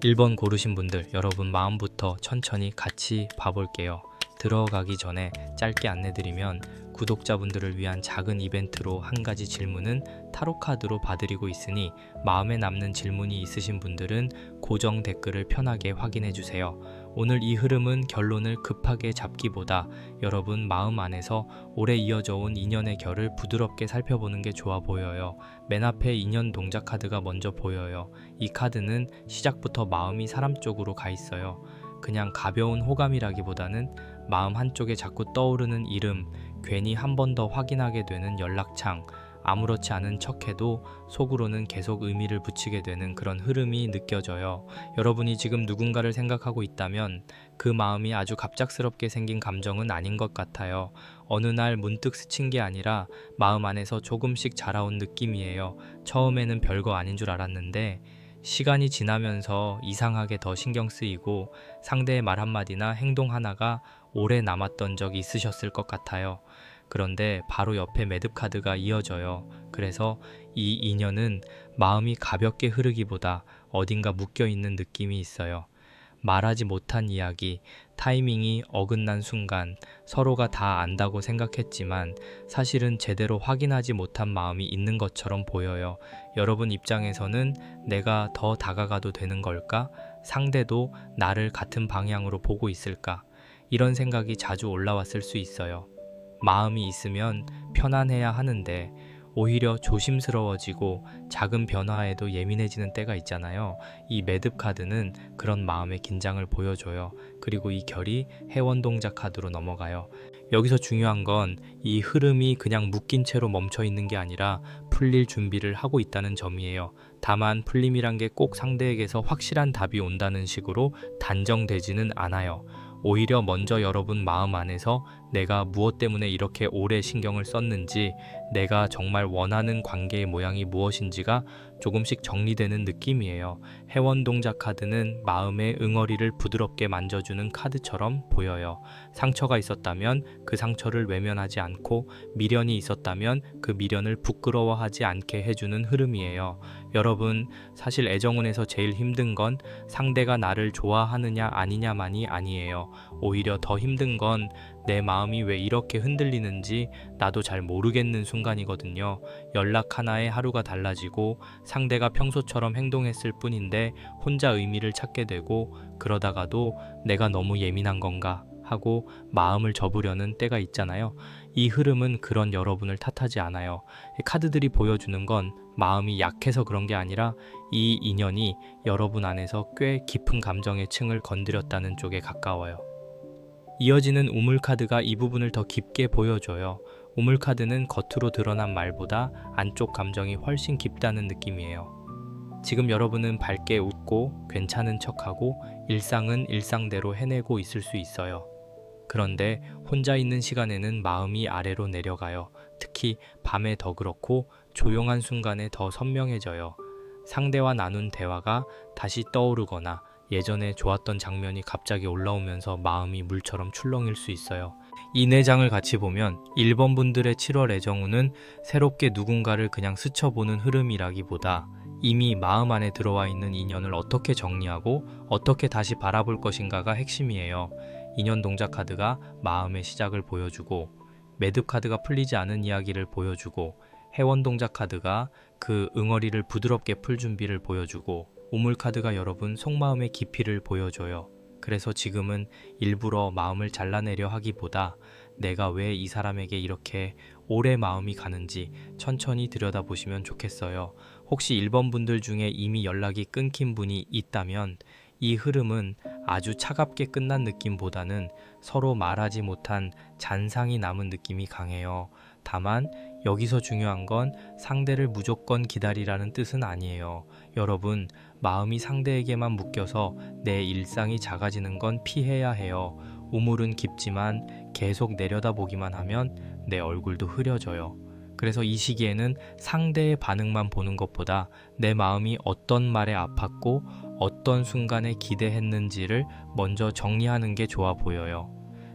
1번 고르신 분들, 여러분 마음부터 천천히 같이 봐볼게요. 들어가기 전에 짧게 안내드리면 구독자분들을 위한 작은 이벤트로 한 가지 질문은 타로카드로 봐드리고 있으니 마음에 남는 질문이 있으신 분들은 고정 댓글을 편하게 확인해주세요. 오늘 이 흐름은 결론을 급하게 잡기보다 여러분 마음 안에서 오래 이어져 온 인연의 결을 부드럽게 살펴보는 게 좋아 보여요. 맨 앞에 인연 동작 카드가 먼저 보여요. 이 카드는 시작부터 마음이 사람 쪽으로 가 있어요. 그냥 가벼운 호감이라기보다는 마음 한쪽에 자꾸 떠오르는 이름, 괜히 한 번 더 확인하게 되는 연락창, 아무렇지 않은 척해도 속으로는 계속 의미를 붙이게 되는 그런 흐름이 느껴져요. 여러분이 지금 누군가를 생각하고 있다면 그 마음이 아주 갑작스럽게 생긴 감정은 아닌 것 같아요. 어느 날 문득 스친 게 아니라 마음 안에서 조금씩 자라온 느낌이에요. 처음에는 별거 아닌 줄 알았는데 시간이 지나면서 이상하게 더 신경 쓰이고 상대의 말 한마디나 행동 하나가 오래 남았던 적이 있으셨을 것 같아요. 그런데 바로 옆에 매듭 카드가 이어져요. 그래서 이 인연은 마음이 가볍게 흐르기보다 어딘가 묶여있는 느낌이 있어요. 말하지 못한 이야기, 타이밍이 어긋난 순간 서로가 다 안다고 생각했지만 사실은 제대로 확인하지 못한 마음이 있는 것처럼 보여요. 여러분 입장에서는 내가 더 다가가도 되는 걸까? 상대도 나를 같은 방향으로 보고 있을까? 이런 생각이 자주 올라왔을 수 있어요. 마음이 있으면 편안해야 하는데 오히려 조심스러워지고 작은 변화에도 예민해지는 때가 있잖아요. 이 매듭 카드는 그런 마음의 긴장을 보여줘요. 그리고 이 결이 해원동작 카드로 넘어가요. 여기서 중요한 건 이 흐름이 그냥 묶인 채로 멈춰 있는 게 아니라 풀릴 준비를 하고 있다는 점이에요. 다만 풀림이란 게 꼭 상대에게서 확실한 답이 온다는 식으로 단정되지는 않아요. 오히려 먼저 여러분 마음 안에서 내가 무엇 때문에 이렇게 오래 신경을 썼는지, 내가 정말 원하는 관계의 모양이 무엇인지가 조금씩 정리되는 느낌이에요. 해원동작 카드는 마음의 응어리를 부드럽게 만져주는 카드처럼 보여요. 상처가 있었다면 그 상처를 외면하지 않고, 미련이 있었다면 그 미련을 부끄러워하지 않게 해주는 흐름이에요. 여러분, 사실 애정운에서 제일 힘든 건 상대가 나를 좋아하느냐 아니냐만이 아니에요. 오히려 더 힘든 건 내 마음이 왜 이렇게 흔들리는지 나도 잘 모르겠는 순간이거든요. 연락 하나에 하루가 달라지고 상대가 평소처럼 행동했을 뿐인데 혼자 의미를 찾게 되고, 그러다가도 내가 너무 예민한 건가 하고 마음을 접으려는 때가 있잖아요. 이 흐름은 그런 여러분을 탓하지 않아요. 카드들이 보여주는 건 마음이 약해서 그런 게 아니라 이 인연이 여러분 안에서 꽤 깊은 감정의 층을 건드렸다는 쪽에 가까워요. 이어지는 우물 카드가 이 부분을 더 깊게 보여줘요. 우물 카드는 겉으로 드러난 말보다 안쪽 감정이 훨씬 깊다는 느낌이에요. 지금 여러분은 밝게 웃고 괜찮은 척하고 일상은 일상대로 해내고 있을 수 있어요. 그런데 혼자 있는 시간에는 마음이 아래로 내려가요. 특히 밤에 더 그렇고 조용한 순간에 더 선명해져요. 상대와 나눈 대화가 다시 떠오르거나 예전에 좋았던 장면이 갑자기 올라오면서 마음이 물처럼 출렁일 수 있어요. 이 4장을 같이 보면 1번 분들의 7월 애정운은 새롭게 누군가를 그냥 스쳐보는 흐름이라기보다 이미 마음 안에 들어와 있는 인연을 어떻게 정리하고 어떻게 다시 바라볼 것인가가 핵심이에요. 인연 동작 카드가 마음의 시작을 보여주고, 매듭 카드가 풀리지 않은 이야기를 보여주고, 해원 동작 카드가 그 응어리를 부드럽게 풀 준비를 보여주고, 우물 카드가 여러분 속마음의 깊이를 보여줘요. 그래서 지금은 일부러 마음을 잘라내려 하기보다 내가 왜 이 사람에게 이렇게 오래 마음이 가는지 천천히 들여다보시면 좋겠어요. 혹시 1번 분들 중에 이미 연락이 끊긴 분이 있다면 이 흐름은 아주 차갑게 끝난 느낌보다는 서로 말하지 못한 잔상이 남은 느낌이 강해요. 다만 여기서 중요한 건 상대를 무조건 기다리라는 뜻은 아니에요. 여러분, 마음이 상대에게만 묶여서 내 일상이 작아지는 건 피해야 해요. 우물은 깊지만 계속 내려다보기만 하면 내 얼굴도 흐려져요. 그래서 이 시기에는 상대의 반응만 보는 것보다 내 마음이 어떤 말에 아팠고 어떤 순간에 기대했는지를 먼저 정리하는 게 좋아 보여요.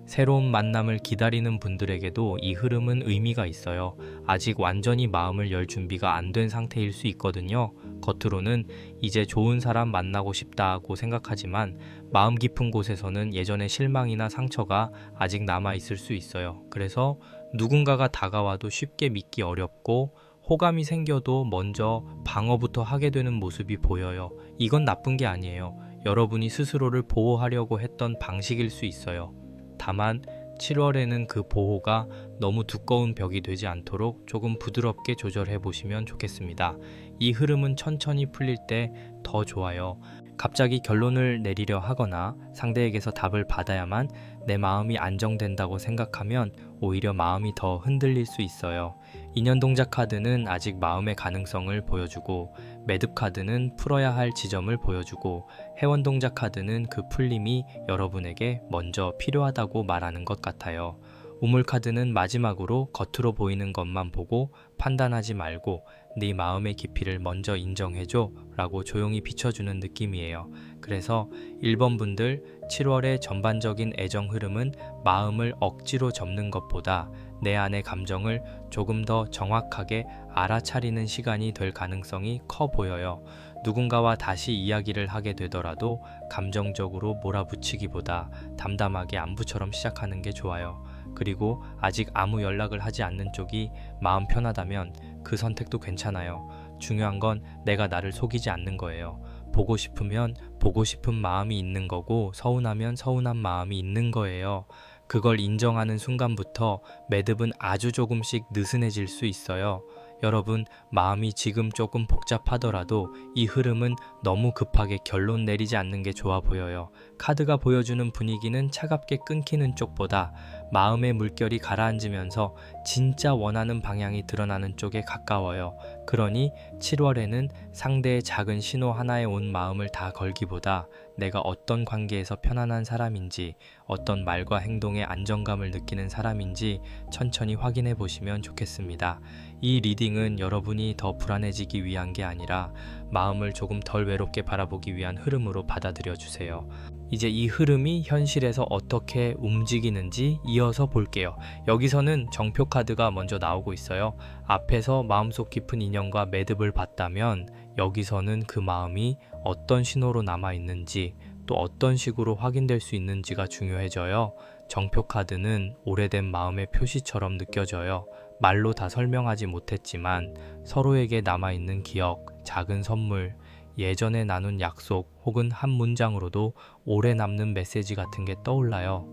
새로운 만남을 기다리는 분들에게도 이 흐름은 의미가 있어요. 아직 완전히 마음을 열 준비가 안 된 상태일 수 있거든요. 겉으로는 이제 좋은 사람 만나고 싶다고 생각하지만 마음 깊은 곳에서는 예전의 실망이나 상처가 아직 남아 있을 수 있어요. 그래서 누군가가 다가와도 쉽게 믿기 어렵고 호감이 생겨도 먼저 방어부터 하게 되는 모습이 보여요. 이건 나쁜 게 아니에요. 여러분이 스스로를 보호하려고 했던 방식일 수 있어요. 다만 7월에는 그 보호가 너무 두꺼운 벽이 되지 않도록 조금 부드럽게 조절해 보시면 좋겠습니다. 이 흐름은 천천히 풀릴 때 더 좋아요. 갑자기 결론을 내리려 하거나 상대에게서 답을 받아야만 내 마음이 안정된다고 생각하면 오히려 마음이 더 흔들릴 수 있어요. 인연 동작 카드는 아직 마음의 가능성을 보여주고, 매듭 카드는 풀어야 할 지점을 보여주고, 회원 동작 카드는 그 풀림이 여러분에게 먼저 필요하다고 말하는 것 같아요. 우물 카드는 마지막으로 겉으로 보이는 것만 보고 판단하지 말고 네 마음의 깊이를 먼저 인정해줘 라고 조용히 비춰주는 느낌이에요. 그래서 1번 분들 7월의 전반적인 애정 흐름은 마음을 억지로 접는 것보다 내 안의 감정을 조금 더 정확하게 알아차리는 시간이 될 가능성이 커 보여요. 누군가와 다시 이야기를 하게 되더라도 감정적으로 몰아붙이기보다 담담하게 안부처럼 시작하는 게 좋아요. 그리고 아직 아무 연락을 하지 않는 쪽이 마음 편하다면 그 선택도 괜찮아요. 중요한 건 내가 나를 속이지 않는 거예요. 보고 싶으면 보고 싶은 마음이 있는 거고, 서운하면 서운한 마음이 있는 거예요. 그걸 인정하는 순간부터 매듭은 아주 조금씩 느슨해질 수 있어요. 여러분, 마음이 지금 조금 복잡하더라도 이 흐름은 너무 급하게 결론 내리지 않는 게 좋아 보여요. 카드가 보여주는 분위기는 차갑게 끊기는 쪽보다 마음의 물결이 가라앉으면서 진짜 원하는 방향이 드러나는 쪽에 가까워요. 그러니 7월에는 상대의 작은 신호 하나에 온 마음을 다 걸기보다 내가 어떤 관계에서 편안한 사람인지, 어떤 말과 행동에 안정감을 느끼는 사람인지 천천히 확인해 보시면 좋겠습니다. 이 리딩은 여러분이 더 불안해지기 위한 게 아니라 마음을 조금 덜 외롭게 바라보기 위한 흐름으로 받아들여 주세요. 이제 이 흐름이 현실에서 어떻게 움직이는지 이어서 볼게요. 여기서는 정표 카드가 먼저 나오고 있어요. 앞에서 마음속 깊은 인연과 매듭을 봤다면 여기서는 그 마음이 어떤 신호로 남아 있는지, 또 어떤 식으로 확인될 수 있는지가 중요해져요. 정표 카드는 오래된 마음의 표시처럼 느껴져요. 말로 다 설명하지 못했지만 서로에게 남아있는 기억, 작은 선물, 예전에 나눈 약속 혹은 한 문장으로도 오래 남는 메시지 같은 게 떠올라요.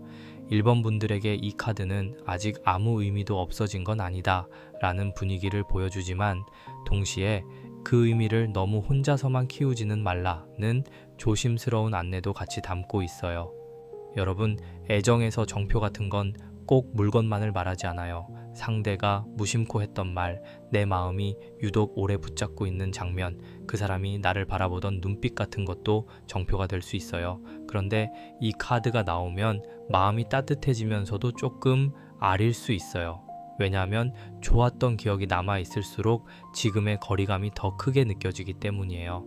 1번 분들에게 이 카드는 아직 아무 의미도 없어진 건 아니다 라는 분위기를 보여주지만, 동시에 그 의미를 너무 혼자서만 키우지는 말라는 조심스러운 안내도 같이 담고 있어요. 여러분, 애정에서 정표 같은 건 꼭 물건만을 말하지 않아요. 상대가 무심코 했던 말, 내 마음이 유독 오래 붙잡고 있는 장면, 그 사람이 나를 바라보던 눈빛 같은 것도 정표가 될 수 있어요. 그런데 이 카드가 나오면 마음이 따뜻해지면서도 조금 아릴 수 있어요. 왜냐하면 좋았던 기억이 남아있을수록 지금의 거리감이 더 크게 느껴지기 때문이에요.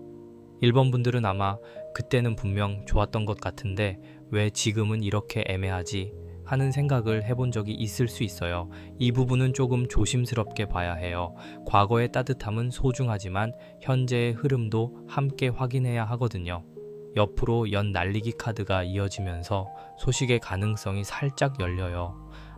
1번 분들은 아마 그때는 분명 좋았던 것 같은데 왜 지금은 이렇게 애매하지? 하는 생각을 해본 적이 있을 수 있어요. 이 부분은 조금 조심스럽게 봐야 해요. 과거의 따뜻함은 소중하지만 현재의 흐름도 함께 확인해야 하거든요. 옆으로 연 날리기 카드가 이어지면서 소식의 가능성이 살짝 열려요.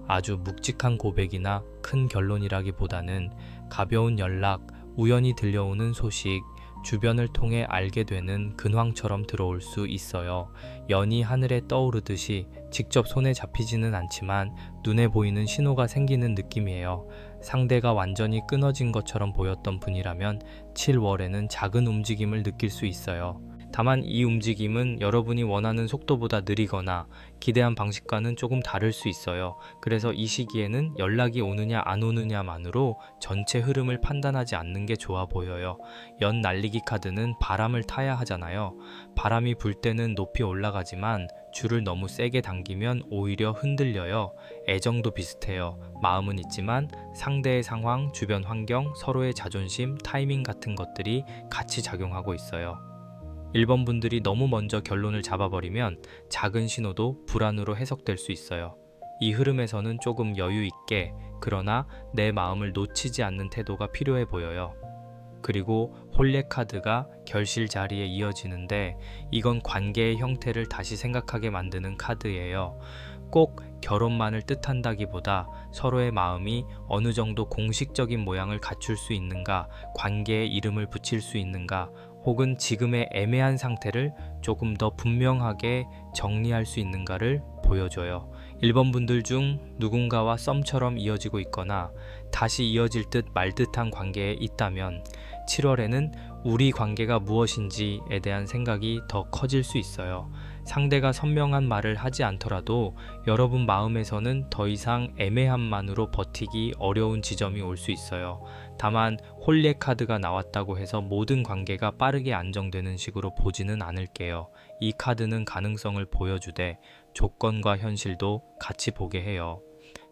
아주 묵직한 고백이나 큰 결론이라기보다는 가벼운 연락, 우연히 들려오는 소식, 주변을 통해 알게 되는 근황처럼 들어올 수 있어요. 연이 하늘에 떠오르듯이 직접 손에 잡히지는 않지만 눈에 보이는 신호가 생기는 느낌이에요. 상대가 완전히 끊어진 것처럼 보였던 분이라면 7월에는 작은 움직임을 느낄 수 있어요. 다만 이 움직임은 여러분이 원하는 속도보다 느리거나 기대한 방식과는 조금 다를 수 있어요. 그래서 이 시기에는 연락이 오느냐 안 오느냐만으로 전체 흐름을 판단하지 않는 게 좋아 보여요. 연 날리기 카드는 바람을 타야 하잖아요. 바람이 불 때는 높이 올라가지만 줄을 너무 세게 당기면 오히려 흔들려요. 애정도 비슷해요. 마음은 있지만 상대의 상황, 주변 환경, 서로의 자존심, 타이밍 같은 것들이 같이 작용하고 있어요. 1번 분들이 너무 먼저 결론을 잡아버리면 작은 신호도 불안으로 해석될 수 있어요. 이 흐름에서는 조금 여유 있게, 그러나 내 마음을 놓치지 않는 태도가 필요해 보여요. 그리고 홀례 카드가 결실 자리에 이어지는데 이건 관계의 형태를 다시 생각하게 만드는 카드예요. 꼭 결혼만을 뜻한다기보다 서로의 마음이 어느 정도 공식적인 모양을 갖출 수 있는가, 관계에 이름을 붙일 수 있는가, 혹은 지금의 애매한 상태를 조금 더 분명하게 정리할 수 있는가를 보여줘요. 1번 분들 중 누군가와 썸처럼 이어지고 있거나 다시 이어질 듯 말 듯한 관계에 있다면 7월에는 우리 관계가 무엇인지에 대한 생각이 더 커질 수 있어요. 상대가 선명한 말을 하지 않더라도 여러분 마음에서는 더 이상 애매함만으로 버티기 어려운 지점이 올 수 있어요. 다만 홀례 카드가 나왔다고 해서 모든 관계가 빠르게 안정되는 식으로 보지는 않을게요. 이 카드는 가능성을 보여주되 조건과 현실도 같이 보게 해요.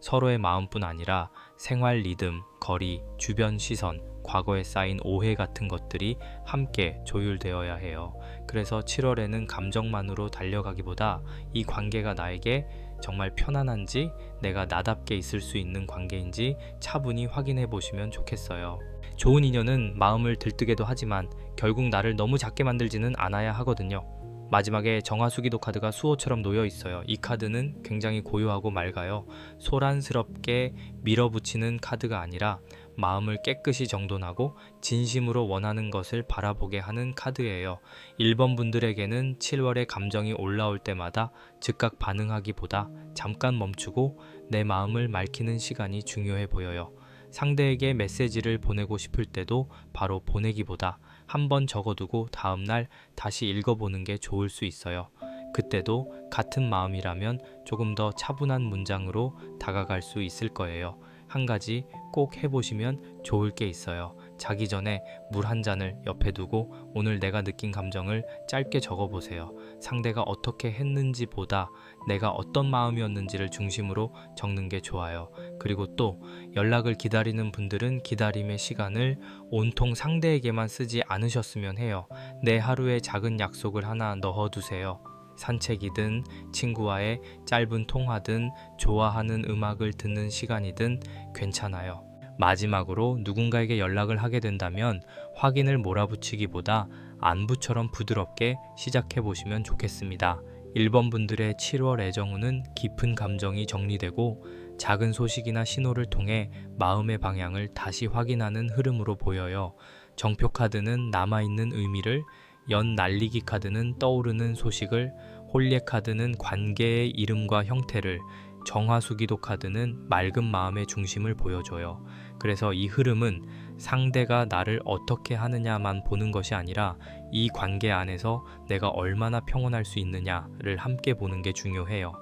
서로의 마음뿐 아니라 생활 리듬, 거리, 주변 시선, 과거에 쌓인 오해 같은 것들이 함께 조율되어야 해요. 그래서 7월에는 감정만으로 달려가기보다 이 관계가 나에게 정말 편안한지, 내가 나답게 있을 수 있는 관계인지 차분히 확인해 보시면 좋겠어요. 좋은 인연은 마음을 들뜨게도 하지만 결국 나를 너무 작게 만들지는 않아야 하거든요. 마지막에 정화수기도 카드가 수호처럼 놓여 있어요. 이 카드는 굉장히 고요하고 맑아요. 소란스럽게 밀어붙이는 카드가 아니라 마음을 깨끗이 정돈하고 진심으로 원하는 것을 바라보게 하는 카드예요. 1번 분들에게는 7월에 감정이 올라올 때마다 즉각 반응하기보다 잠깐 멈추고 내 마음을 맑히는 시간이 중요해 보여요. 상대에게 메시지를 보내고 싶을 때도 바로 보내기보다 한번 적어두고 다음날 다시 읽어보는 게 좋을 수 있어요. 그때도 같은 마음이라면 조금 더 차분한 문장으로 다가갈 수 있을 거예요. 한 가지 꼭 해보시면 좋을 게 있어요. 자기 전에 물 한 잔을 옆에 두고 오늘 내가 느낀 감정을 짧게 적어보세요. 상대가 어떻게 했는지 보다 내가 어떤 마음이었는지를 중심으로 적는 게 좋아요. 그리고 또 연락을 기다리는 분들은 기다림의 시간을 온통 상대에게만 쓰지 않으셨으면 해요. 내 하루에 작은 약속을 하나 넣어두세요. 산책이든 친구와의 짧은 통화든 좋아하는 음악을 듣는 시간이든 괜찮아요. 마지막으로 누군가에게 연락을 하게 된다면 확인을 몰아붙이기보다 안부처럼 부드럽게 시작해 보시면 좋겠습니다. 1번 분들의 7월 애정운은 깊은 감정이 정리되고 작은 소식이나 신호를 통해 마음의 방향을 다시 확인하는 흐름으로 보여요. 정표 카드는 남아있는 의미를, 연 날리기 카드는 떠오르는 소식을, 홀례 카드는 관계의 이름과 형태를, 정화수기도 카드는 맑은 마음의 중심을 보여줘요. 그래서 이 흐름은 상대가 나를 어떻게 하느냐만 보는 것이 아니라 이 관계 안에서 내가 얼마나 평온할 수 있느냐를 함께 보는 게 중요해요.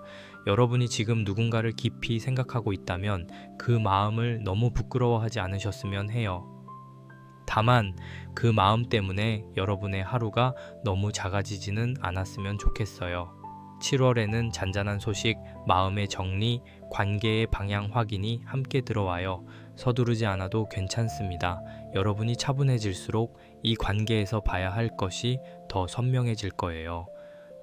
여러분이 지금 누군가를 깊이 생각하고 있다면 그 마음을 너무 부끄러워하지 않으셨으면 해요. 다만 그 마음 때문에 여러분의 하루가 너무 작아지지는 않았으면 좋겠어요. 7월에는 잔잔한 소식, 마음의 정리, 관계의 방향 확인이 함께 들어와요. 서두르지 않아도 괜찮습니다. 여러분이 차분해질수록 이 관계에서 봐야 할 것이 더 선명해질 거예요.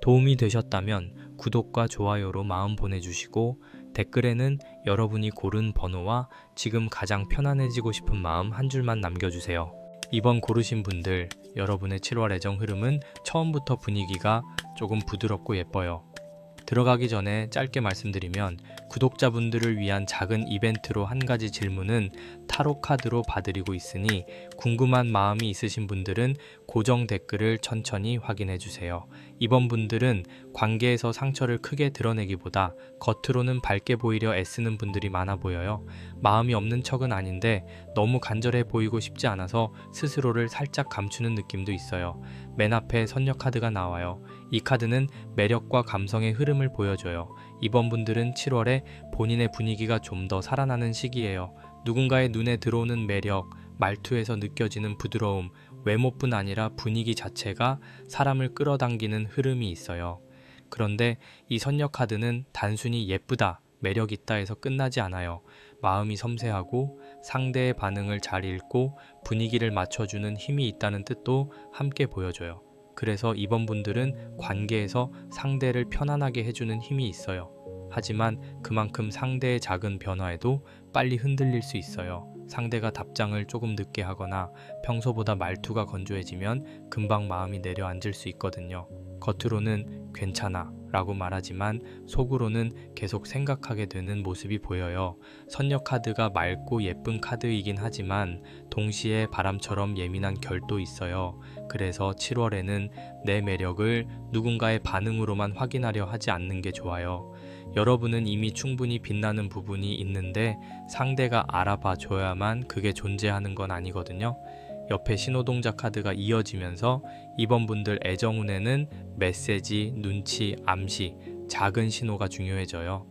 도움이 되셨다면 구독과 좋아요로 마음 보내주시고 댓글에는 여러분이 고른 번호와 지금 가장 편안해지고 싶은 마음 한 줄만 남겨주세요. 이번 고르신 분들, 여러분의 7월 애정 흐름은 처음부터 분위기가 조금 부드럽고 예뻐요. 들어가기 전에 짧게 말씀드리면 구독자분들을 위한 작은 이벤트로 한 가지 질문은 타로 카드로 봐드리고 있으니 궁금한 마음이 있으신 분들은 고정 댓글을 천천히 확인해 주세요. 이번 분들은 관계에서 상처를 크게 드러내기보다 겉으로는 밝게 보이려 애쓰는 분들이 많아 보여요. 마음이 없는 척은 아닌데 너무 간절해 보이고 싶지 않아서 스스로를 살짝 감추는 느낌도 있어요. 맨 앞에 선녀 카드가 나와요. 이 카드는 매력과 감성의 흐름을 보여줘요. 이번 분들은 7월에 본인의 분위기가 좀 더 살아나는 시기예요. 누군가의 눈에 들어오는 매력, 말투에서 느껴지는 부드러움, 외모뿐 아니라 분위기 자체가 사람을 끌어당기는 흐름이 있어요. 그런데 이 선녀 카드는 단순히 예쁘다, 매력 있다 해서 끝나지 않아요. 마음이 섬세하고 상대의 반응을 잘 읽고 분위기를 맞춰주는 힘이 있다는 뜻도 함께 보여줘요. 그래서 이번 분들은 관계에서 상대를 편안하게 해주는 힘이 있어요. 하지만 그만큼 상대의 작은 변화에도 빨리 흔들릴 수 있어요. 상대가 답장을 조금 늦게 하거나 평소보다 말투가 건조해지면 금방 마음이 내려앉을 수 있거든요. 겉으로는 괜찮아 라고 말하지만 속으로는 계속 생각하게 되는 모습이 보여요. 선녀 카드가 맑고 예쁜 카드이긴 하지만 동시에 바람처럼 예민한 결도 있어요. 그래서 7월에는 내 매력을 누군가의 반응으로만 확인하려 하지 않는 게 좋아요. 여러분은 이미 충분히 빛나는 부분이 있는데 상대가 알아봐 줘야만 그게 존재하는 건 아니거든요. 옆에 신호동작 카드가 이어지면서 이번 분들 애정운에는 메시지, 눈치, 암시, 작은 신호가 중요해져요.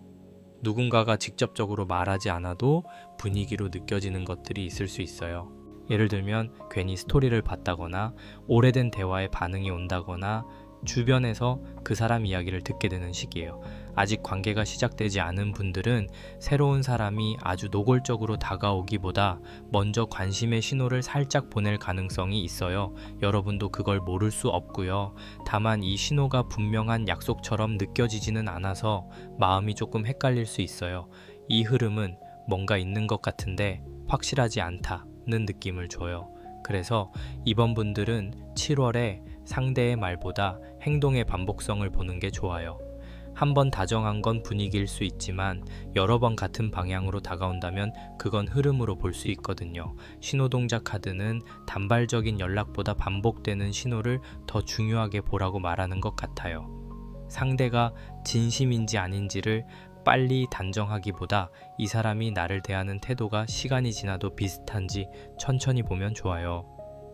누군가가 직접적으로 말하지 않아도 분위기로 느껴지는 것들이 있을 수 있어요. 예를 들면 괜히 스토리를 봤다거나 오래된 대화에 반응이 온다거나 주변에서 그 사람 이야기를 듣게 되는 시기예요. 아직 관계가 시작되지 않은 분들은 새로운 사람이 아주 노골적으로 다가오기보다 먼저 관심의 신호를 살짝 보낼 가능성이 있어요. 여러분도 그걸 모를 수 없고요. 다만 이 신호가 분명한 약속처럼 느껴지지는 않아서 마음이 조금 헷갈릴 수 있어요. 이 흐름은 뭔가 있는 것 같은데 확실하지 않다는 느낌을 줘요. 그래서 이번 분들은 7월에 상대의 말보다 행동의 반복성을 보는 게 좋아요. 한번 다정한 건 분위기일 수 있지만 여러 번 같은 방향으로 다가온다면 그건 흐름으로 볼 수 있거든요. 신호동작 카드는 단발적인 연락보다 반복되는 신호를 더 중요하게 보라고 말하는 것 같아요. 상대가 진심인지 아닌지를 빨리 단정하기보다 이 사람이 나를 대하는 태도가 시간이 지나도 비슷한지 천천히 보면 좋아요.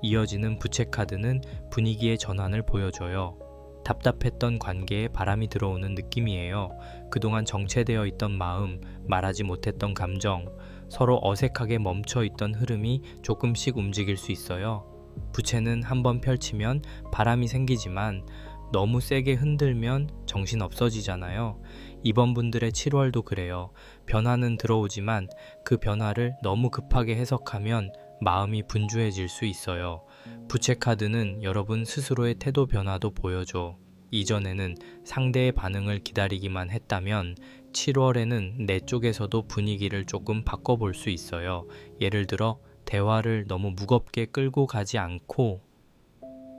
이어지는 부채 카드는 분위기의 전환을 보여줘요. 답답했던 관계에 바람이 들어오는 느낌이에요. 그동안 정체되어 있던 마음, 말하지 못했던 감정, 서로 어색하게 멈춰 있던 흐름이 조금씩 움직일 수 있어요. 부채는 한번 펼치면 바람이 생기지만 너무 세게 흔들면 정신 없어지잖아요. 이번 분들의 7월도 그래요. 변화는 들어오지만 그 변화를 너무 급하게 해석하면 마음이 분주해질 수 있어요. 부채 카드는 여러분 스스로의 태도 변화도 보여줘. 이전에는 상대의 반응을 기다리기만 했다면 7월에는 내 쪽에서도 분위기를 조금 바꿔볼 수 있어요. 예를 들어 대화를 너무 무겁게 끌고 가지 않고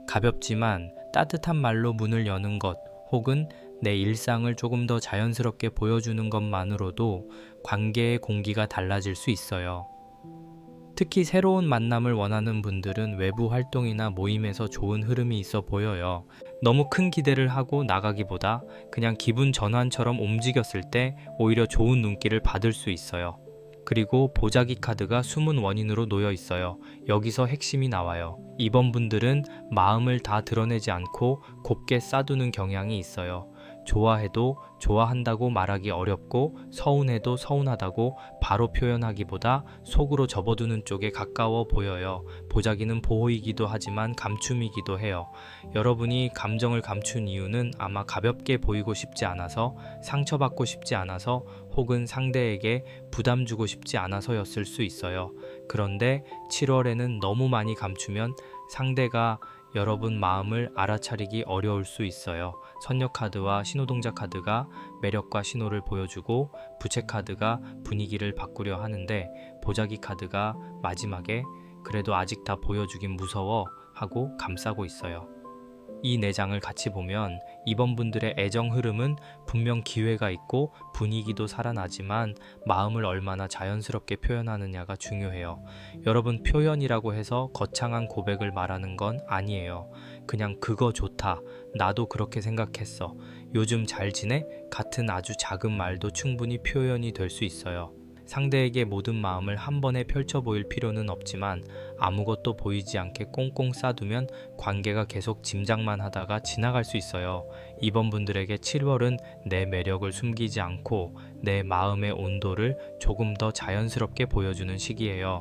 가볍지만 따뜻한 말로 문을 여는 것, 혹은 내 일상을 조금 더 자연스럽게 보여주는 것만으로도 관계의 공기가 달라질 수 있어요. 특히 새로운 만남을 원하는 분들은 외부 활동이나 모임에서 좋은 흐름이 있어 보여요. 너무 큰 기대를 하고 나가기보다 그냥 기분 전환처럼 움직였을 때 오히려 좋은 눈길을 받을 수 있어요. 그리고 보자기 카드가 숨은 원인으로 놓여 있어요. 여기서 핵심이 나와요. 이번 분들은 마음을 다 드러내지 않고 곱게 싸두는 경향이 있어요. 좋아해도 좋아한다고 말하기 어렵고 서운해도 서운하다고 바로 표현하기보다 속으로 접어두는 쪽에 가까워 보여요. 보자기는 보호이기도 하지만 감춤이기도 해요. 여러분이 감정을 감춘 이유는 아마 가볍게 보이고 싶지 않아서, 상처받고 싶지 않아서, 혹은 상대에게 부담 주고 싶지 않아서였을 수 있어요. 그런데 7월에는 너무 많이 감추면 상대가 여러분 마음을 알아차리기 어려울 수 있어요. 선녀 카드와 신호동작 카드가 매력과 신호를 보여주고 부채 카드가 분위기를 바꾸려 하는데 보자기 카드가 마지막에 그래도 아직 다 보여주긴 무서워 하고 감싸고 있어요. 이 4장을 같이 보면 이번 분들의 애정 흐름은 분명 기회가 있고 분위기도 살아나지만 마음을 얼마나 자연스럽게 표현하느냐가 중요해요. 여러분, 표현이라고 해서 거창한 고백을 말하는 건 아니에요. 그냥 그거 좋다, 나도 그렇게 생각했어, 요즘 잘 지내? 같은 아주 작은 말도 충분히 표현이 될 수 있어요. 상대에게 모든 마음을 한 번에 펼쳐 보일 필요는 없지만 아무것도 보이지 않게 꽁꽁 싸두면 관계가 계속 짐작만 하다가 지나갈 수 있어요. 이번 분들에게 7월은 내 매력을 숨기지 않고 내 마음의 온도를 조금 더 자연스럽게 보여주는 시기예요.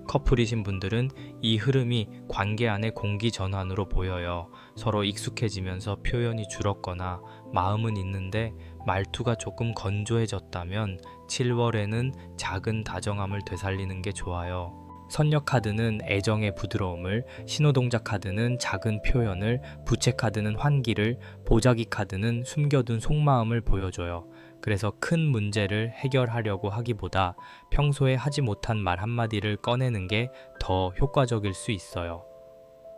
커플이신 분들은 이 흐름이 관계 안의 공기 전환으로 보여요. 서로 익숙해지면서 표현이 줄었거나 마음은 있는데 말투가 조금 건조해졌다면 7월에는 작은 다정함을 되살리는 게 좋아요. 선녀 카드는 애정의 부드러움을, 신호동작 카드는 작은 표현을, 부채 카드는 환기를, 보자기 카드는 숨겨둔 속마음을 보여줘요. 그래서 큰 문제를 해결하려고 하기보다 평소에 하지 못한 말 한마디를 꺼내는 게 더 효과적일 수 있어요.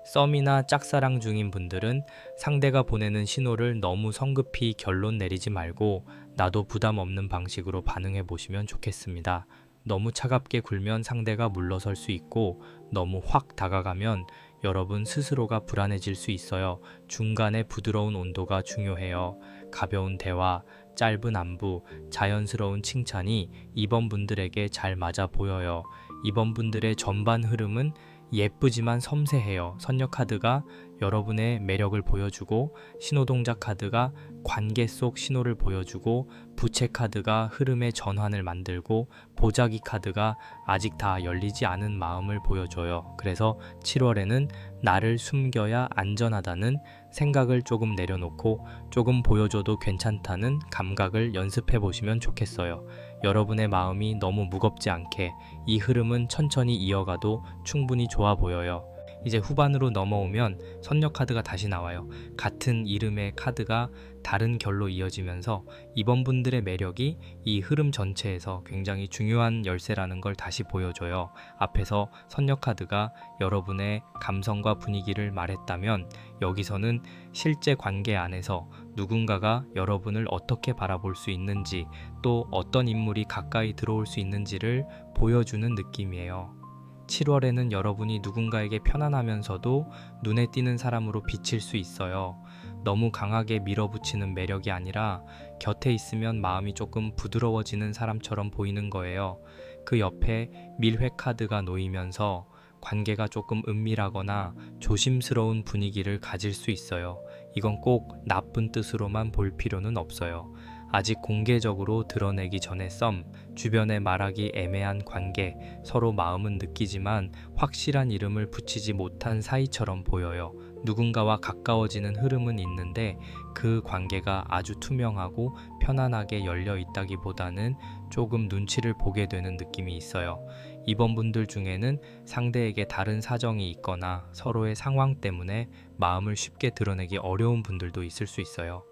썸이나 짝사랑 중인 분들은 상대가 보내는 신호를 너무 성급히 결론 내리지 말고 나도 부담 없는 방식으로 반응해 보시면 좋겠습니다. 너무 차갑게 굴면 상대가 물러설 수 있고 너무 확 다가가면 여러분 스스로가 불안해질 수 있어요. 중간에 부드러운 온도가 중요해요. 가벼운 대화, 짧은 안부, 자연스러운 칭찬이 2번 분들에게 잘 맞아 보여요. 2번 분들의 전반 흐름은 예쁘지만 섬세해요. 선녀 카드가 여러분의 매력을 보여주고, 신호동작 카드가 관계 속 신호를 보여주고, 부채 카드가 흐름의 전환을 만들고, 보자기 카드가 아직 다 열리지 않은 마음을 보여줘요. 그래서 7월에는 나를 숨겨야 안전하다는 생각을 조금 내려놓고 조금 보여줘도 괜찮다는 감각을 연습해 보시면 좋겠어요. 여러분의 마음이 너무 무겁지 않게 이 흐름은 천천히 이어가도 충분히 좋아 보여요. 이제 후반으로 넘어오면 선녀 카드가 다시 나와요. 같은 이름의 카드가 다른 결로 이어지면서 이번 분들의 매력이 이 흐름 전체에서 굉장히 중요한 열쇠라는 걸 다시 보여줘요. 앞에서 선녀 카드가 여러분의 감성과 분위기를 말했다면 여기서는 실제 관계 안에서 누군가가 여러분을 어떻게 바라볼 수 있는지, 또 어떤 인물이 가까이 들어올 수 있는지를 보여주는 느낌이에요. 7월에는 여러분이 누군가에게 편안하면서도 눈에 띄는 사람으로 비칠 수 있어요. 너무 강하게 밀어붙이는 매력이 아니라 곁에 있으면 마음이 조금 부드러워지는 사람처럼 보이는 거예요. 그 옆에 밀회 카드가 놓이면서 관계가 조금 은밀하거나 조심스러운 분위기를 가질 수 있어요. 이건 꼭 나쁜 뜻으로만 볼 필요는 없어요. 아직 공개적으로 드러내기 전에 썸, 주변에 말하기 애매한 관계, 서로 마음은 느끼지만 확실한 이름을 붙이지 못한 사이처럼 보여요. 누군가와 가까워지는 흐름은 있는데 그 관계가 아주 투명하고 편안하게 열려 있다기보다는 조금 눈치를 보게 되는 느낌이 있어요. 이번 분들 중에는 상대에게 다른 사정이 있거나 서로의 상황 때문에 마음을 쉽게 드러내기 어려운 분들도 있을 수 있어요.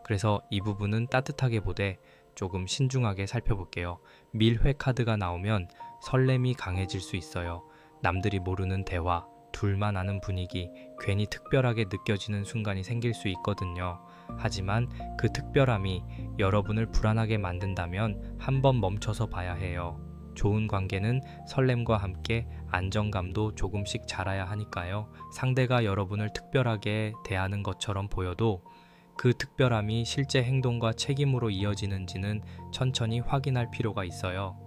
그래서 이 부분은 따뜻하게 보되 조금 신중하게 살펴볼게요. 밀회 카드가 나오면 설렘이 강해질 수 있어요. 남들이 모르는 대화, 둘만 아는 분위기, 괜히 특별하게 느껴지는 순간이 생길 수 있거든요. 하지만 그 특별함이 여러분을 불안하게 만든다면 한번 멈춰서 봐야 해요. 좋은 관계는 설렘과 함께 안정감도 조금씩 자라야 하니까요. 상대가 여러분을 특별하게 대하는 것처럼 보여도 그 특별함이 실제 행동과 책임으로 이어지는지는 천천히 확인할 필요가 있어요.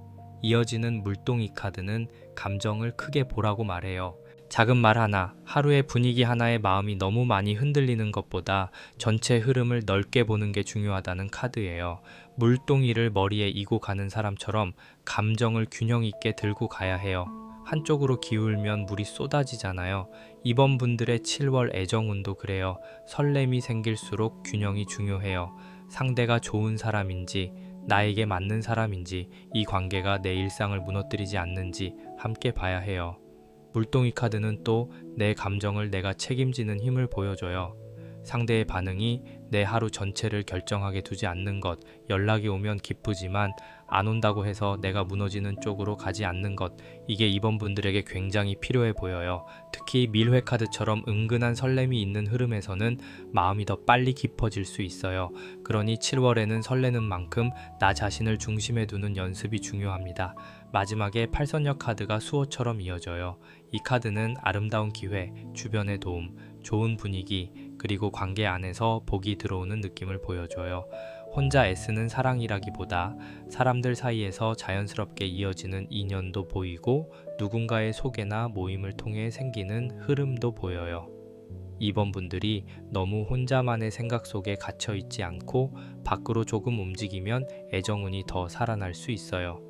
이어지는 물동이 카드는 감정을 크게 보라고 말해요. 작은 말 하나, 하루의 분위기 하나에 마음이 너무 많이 흔들리는 것보다 전체 흐름을 넓게 보는 게 중요하다는 카드예요. 물동이를 머리에 이고 가는 사람처럼 감정을 균형 있게 들고 가야 해요. 한쪽으로 기울면 물이 쏟아지잖아요. 이번 분들의 7월 애정운도 그래요. 설렘이 생길수록 균형이 중요해요. 상대가 좋은 사람인지, 나에게 맞는 사람인지, 이 관계가 내 일상을 무너뜨리지 않는지 함께 봐야 해요. 물동이 카드는 또 내 감정을 내가 책임지는 힘을 보여줘요. 상대의 반응이 내 하루 전체를 결정하게 두지 않는 것, 연락이 오면 기쁘지만 안 온다고 해서 내가 무너지는 쪽으로 가지 않는 것, 이게 이번 분들에게 굉장히 필요해 보여요. 특히 밀회 카드처럼 은근한 설렘이 있는 흐름에서는 마음이 더 빨리 깊어질 수 있어요. 그러니 7월에는 설레는 만큼 나 자신을 중심에 두는 연습이 중요합니다. 마지막에 팔선녀 카드가 수호처럼 이어져요. 이 카드는 아름다운 기회, 주변의 도움, 좋은 분위기, 그리고 관계 안에서 복이 들어오는 느낌을 보여줘요. 혼자 애쓰는 사랑이라기보다 사람들 사이에서 자연스럽게 이어지는 인연도 보이고 누군가의 소개나 모임을 통해 생기는 흐름도 보여요. 이번 분들이 너무 혼자만의 생각 속에 갇혀 있지 않고 밖으로 조금 움직이면 애정운이 더 살아날 수 있어요.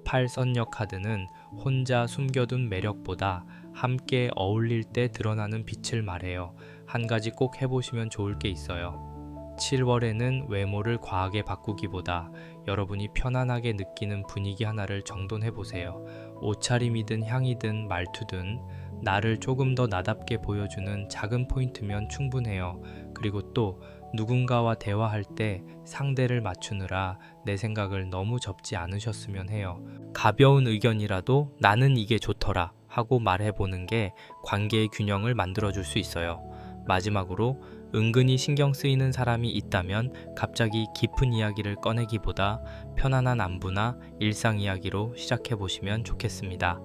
팔선녀 카드는 혼자 숨겨둔 매력보다 함께 어울릴 때 드러나는 빛을 말해요. 한 가지 꼭 해보시면 좋을 게 있어요. 7월에는 외모를 과하게 바꾸기보다 여러분이 편안하게 느끼는 분위기 하나를 정돈해보세요. 옷차림이든 향이든 말투든 나를 조금 더 나답게 보여주는 작은 포인트면 충분해요. 그리고 또 누군가와 대화할 때 상대를 맞추느라 내 생각을 너무 접지 않으셨으면 해요. 가벼운 의견이라도 나는 이게 좋더라 하고 말해보는 게 관계의 균형을 만들어줄 수 있어요. 마지막으로 은근히 신경 쓰이는 사람이 있다면 갑자기 깊은 이야기를 꺼내기보다 편안한 안부나 일상 이야기로 시작해 보시면 좋겠습니다.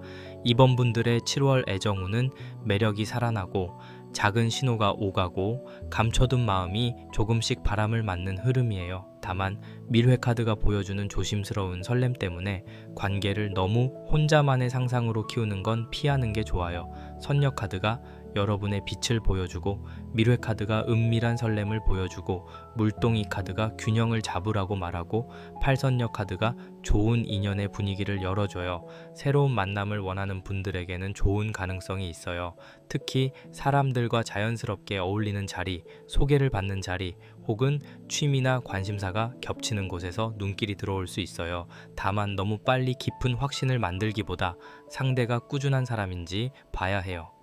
이번 분들의 7월 애정운은 매력이 살아나고 작은 신호가 오가고 감춰둔 마음이 조금씩 바람을 맞는 흐름이에요. 다만 밀회 카드가 보여주는 조심스러운 설렘 때문에 관계를 너무 혼자만의 상상으로 키우는 건 피하는 게 좋아요. 선녀 카드가 여러분의 빛을 보여주고 밀회 카드가 은밀한 설렘을 보여주고 물동이 카드가 균형을 잡으라고 말하고 팔선녀 카드가 좋은 인연의 분위기를 열어줘요. 새로운 만남을 원하는 분들에게는 좋은 가능성이 있어요. 특히 사람들과 자연스럽게 어울리는 자리, 소개를 받는 자리 혹은 취미나 관심사가 겹치는 곳에서 눈길이 들어올 수 있어요. 다만 너무 빨리 깊은 확신을 만들기보다 상대가 꾸준한 사람인지 봐야 해요.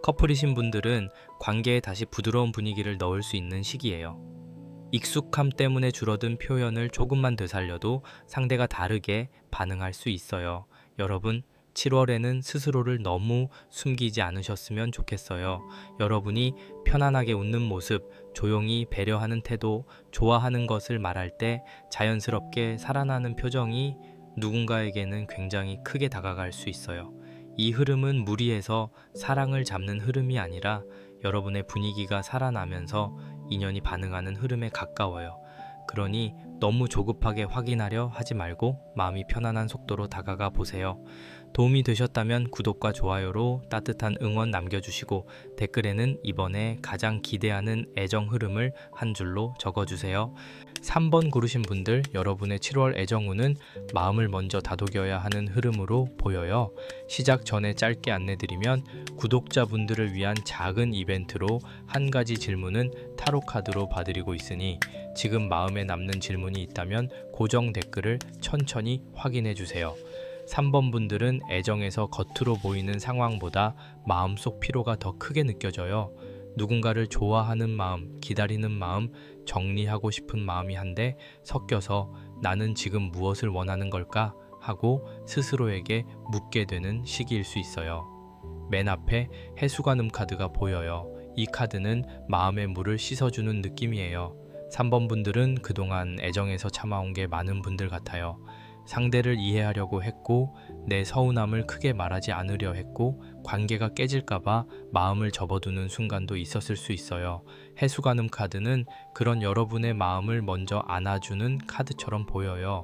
커플이신 분들은 관계에 다시 부드러운 분위기를 넣을 수 있는 시기예요. 익숙함 때문에 줄어든 표현을 조금만 되살려도 상대가 다르게 반응할 수 있어요. 여러분, 7월에는 스스로를 너무 숨기지 않으셨으면 좋겠어요. 여러분이 편안하게 웃는 모습, 조용히 배려하는 태도, 좋아하는 것을 말할 때 자연스럽게 살아나는 표정이 누군가에게는 굉장히 크게 다가갈 수 있어요. 이 흐름은 무리해서 사랑을 잡는 흐름이 아니라 여러분의 분위기가 살아나면서 인연이 반응하는 흐름에 가까워요. 그러니 너무 조급하게 확인하려 하지 말고 마음이 편안한 속도로 다가가 보세요. 도움이 되셨다면 구독과 좋아요로 따뜻한 응원 남겨주시고 댓글에는 이번에 가장 기대하는 애정 흐름을 한 줄로 적어주세요. 3번 고르신 분들, 여러분의 7월 애정운은 마음을 먼저 다독여야 하는 흐름으로 보여요. 시작 전에 짧게 안내드리면 구독자분들을 위한 작은 이벤트로 한 가지 질문은 타로 카드로 봐드리고 있으니 지금 마음에 남는 질문이 있다면 고정 댓글을 천천히 확인해 주세요. 3번 분들은 애정에서 겉으로 보이는 상황보다 마음속 피로가 더 크게 느껴져요. 누군가를 좋아하는 마음, 기다리는 마음, 정리하고 싶은 마음이 한데 섞여서 나는 지금 무엇을 원하는 걸까? 하고 스스로에게 묻게 되는 시기일 수 있어요. 맨 앞에 해수관음 카드가 보여요. 이 카드는 마음의 물을 씻어주는 느낌이에요. 3번 분들은 그동안 애정에서 참아온 게 많은 분들 같아요. 상대를 이해하려고 했고 내 서운함을 크게 말하지 않으려 했고 관계가 깨질까봐 마음을 접어두는 순간도 있었을 수 있어요. 해수관음 카드는 그런 여러분의 마음을 먼저 안아주는 카드처럼 보여요.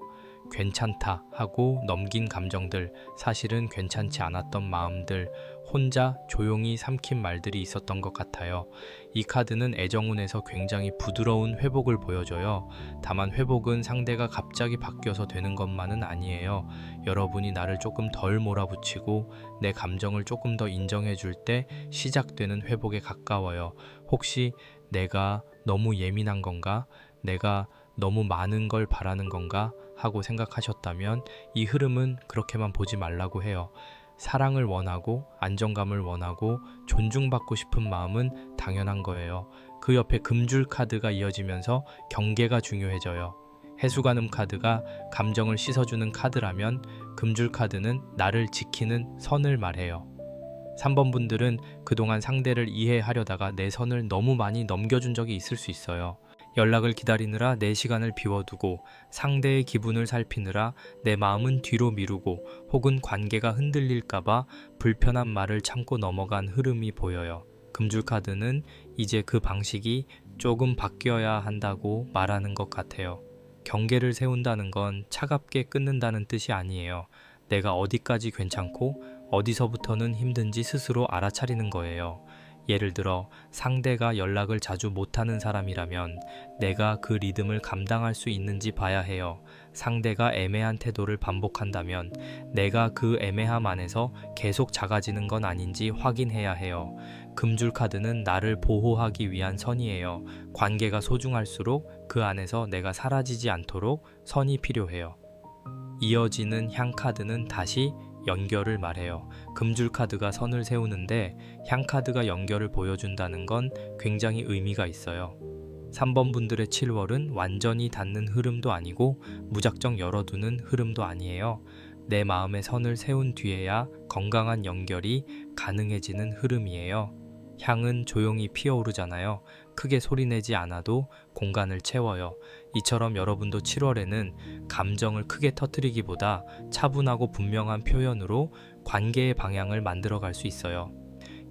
괜찮다 하고 넘긴 감정들, 사실은 괜찮지 않았던 마음들, 혼자 조용히 삼킨 말들이 있었던 것 같아요. 이 카드는 애정운에서 굉장히 부드러운 회복을 보여줘요. 다만 회복은 상대가 갑자기 바뀌어서 되는 것만은 아니에요. 여러분이 나를 조금 덜 몰아붙이고 내 감정을 조금 더 인정해 줄 때 시작되는 회복에 가까워요. 혹시 내가 너무 예민한 건가? 내가 너무 많은 걸 바라는 건가? 하고 생각하셨다면 이 흐름은 그렇게만 보지 말라고 해요. 사랑을 원하고 안정감을 원하고 존중받고 싶은 마음은 당연한 거예요. 그 옆에 금줄 카드가 이어지면서 경계가 중요해져요. 해수관음 카드가 감정을 씻어주는 카드라면 금줄 카드는 나를 지키는 선을 말해요. 3번 분들은 그동안 상대를 이해하려다가 내 선을 너무 많이 넘겨준 적이 있을 수 있어요. 연락을 기다리느라 내 시간을 비워두고 상대의 기분을 살피느라 내 마음은 뒤로 미루고 혹은 관계가 흔들릴까봐 불편한 말을 참고 넘어간 흐름이 보여요. 금줄 카드는 이제 그 방식이 조금 바뀌어야 한다고 말하는 것 같아요. 경계를 세운다는 건 차갑게 끊는다는 뜻이 아니에요. 내가 어디까지 괜찮고 어디서부터는 힘든지 스스로 알아차리는 거예요. 예를 들어 상대가 연락을 자주 못하는 사람이라면 내가 그 리듬을 감당할 수 있는지 봐야 해요. 상대가 애매한 태도를 반복한다면 내가 그 애매함 안에서 계속 작아지는 건 아닌지 확인해야 해요. 금줄 카드는 나를 보호하기 위한 선이에요. 관계가 소중할수록 그 안에서 내가 사라지지 않도록 선이 필요해요. 이어지는 향 카드는 다시 연결을 말해요. 금줄 카드가 선을 세우는데 향 카드가 연결을 보여준다는 건 굉장히 의미가 있어요. 3번 분들의 7월은 완전히 닫는 흐름도 아니고 무작정 열어두는 흐름도 아니에요. 내 마음의 선을 세운 뒤에야 건강한 연결이 가능해지는 흐름이에요. 향은 조용히 피어오르잖아요. 크게 소리내지 않아도 공간을 채워요. 이처럼 여러분도 7월에는 감정을 크게 터뜨리기보다 차분하고 분명한 표현으로 관계의 방향을 만들어갈 수 있어요.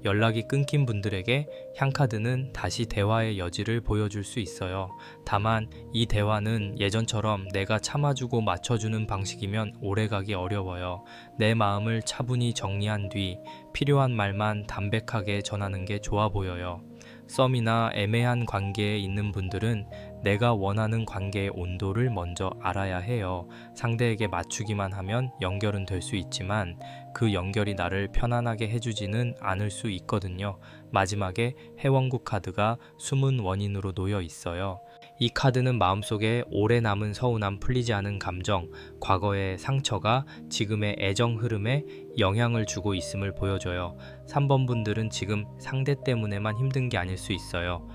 연락이 끊긴 분들에게 향카드는 다시 대화의 여지를 보여줄 수 있어요. 다만 이 대화는 예전처럼 내가 참아주고 맞춰주는 방식이면 오래가기 어려워요. 내 마음을 차분히 정리한 뒤 필요한 말만 담백하게 전하는 게 좋아 보여요. 썸이나 애매한 관계에 있는 분들은 내가 원하는 관계의 온도를 먼저 알아야 해요. 상대에게 맞추기만 하면 연결은 될 수 있지만 그 연결이 나를 편안하게 해주지는 않을 수 있거든요. 마지막에 해원국 카드가 숨은 원인으로 놓여 있어요. 이 카드는 마음속에 오래 남은 서운함, 풀리지 않은 감정, 과거의 상처가 지금의 애정 흐름에 영향을 주고 있음을 보여줘요. 3번 분들은 지금 상대 때문에만 힘든 게 아닐 수 있어요.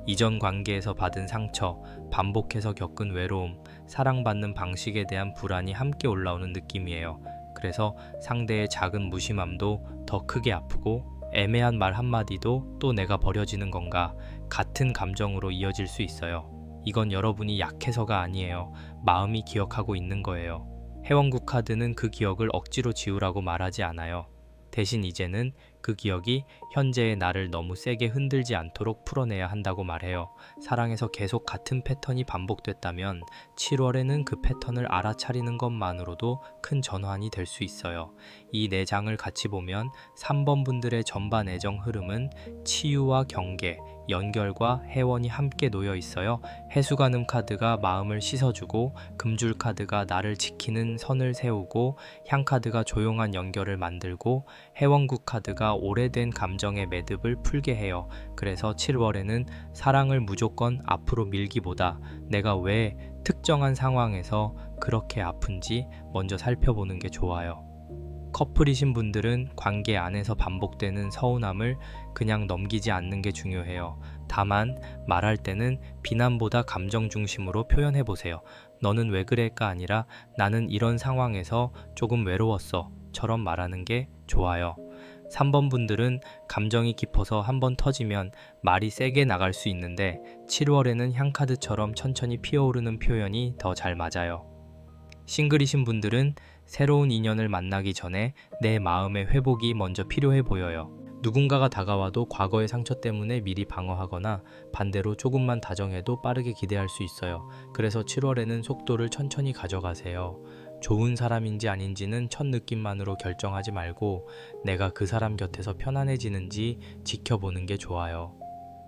이전 관계에서 받은 상처, 반복해서 겪은 외로움, 사랑받는 방식에 대한 불안이 함께 올라오는 느낌이에요. 그래서 상대의 작은 무심함도 더 크게 아프고 애매한 말 한마디도 또 내가 버려지는 건가 같은 감정으로 이어질 수 있어요. 이건 여러분이 약해서가 아니에요. 마음이 기억하고 있는 거예요. 해원국 카드는 그 기억을 억지로 지우라고 말하지 않아요. 대신 이제는 그 기억이 현재의 나를 너무 세게 흔들지 않도록 풀어내야 한다고 말해요. 사랑에서 계속 같은 패턴이 반복됐다면 7월에는 그 패턴을 알아차리는 것만으로도 큰 전환이 될 수 있어요. 이 4장을 같이 보면 3번 분들의 전반 애정 흐름은 치유와 경계, 연결과 해원이 함께 놓여 있어요. 해수가늠 카드가 마음을 씻어주고, 금줄 카드가 나를 지키는 선을 세우고, 향 카드가 조용한 연결을 만들고, 해원국 카드가 오래된 감정의 매듭을 풀게 해요. 그래서 7월에는 사랑을 무조건 앞으로 밀기보다 내가 왜 특정한 상황에서 그렇게 아픈지 먼저 살펴보는 게 좋아요. 커플이신 분들은 관계 안에서 반복되는 서운함을 그냥 넘기지 않는 게 중요해요. 다만 말할 때는 비난보다 감정 중심으로 표현해 보세요. 너는 왜 그럴까 아니라 나는 이런 상황에서 조금 외로웠어 처럼 말하는 게 좋아요. 3번 분들은 감정이 깊어서 한번 터지면 말이 세게 나갈 수 있는데 7월에는 향카드처럼 천천히 피어오르는 표현이 더 잘 맞아요. 싱글이신 분들은 새로운 인연을 만나기 전에 내 마음의 회복이 먼저 필요해 보여요. 누군가가 다가와도 과거의 상처 때문에 미리 방어하거나 반대로 조금만 다정해도 빠르게 기대할 수 있어요. 그래서 7월에는 속도를 천천히 가져가세요. 좋은 사람인지 아닌지는 첫 느낌만으로 결정하지 말고 내가 그 사람 곁에서 편안해지는지 지켜보는 게 좋아요.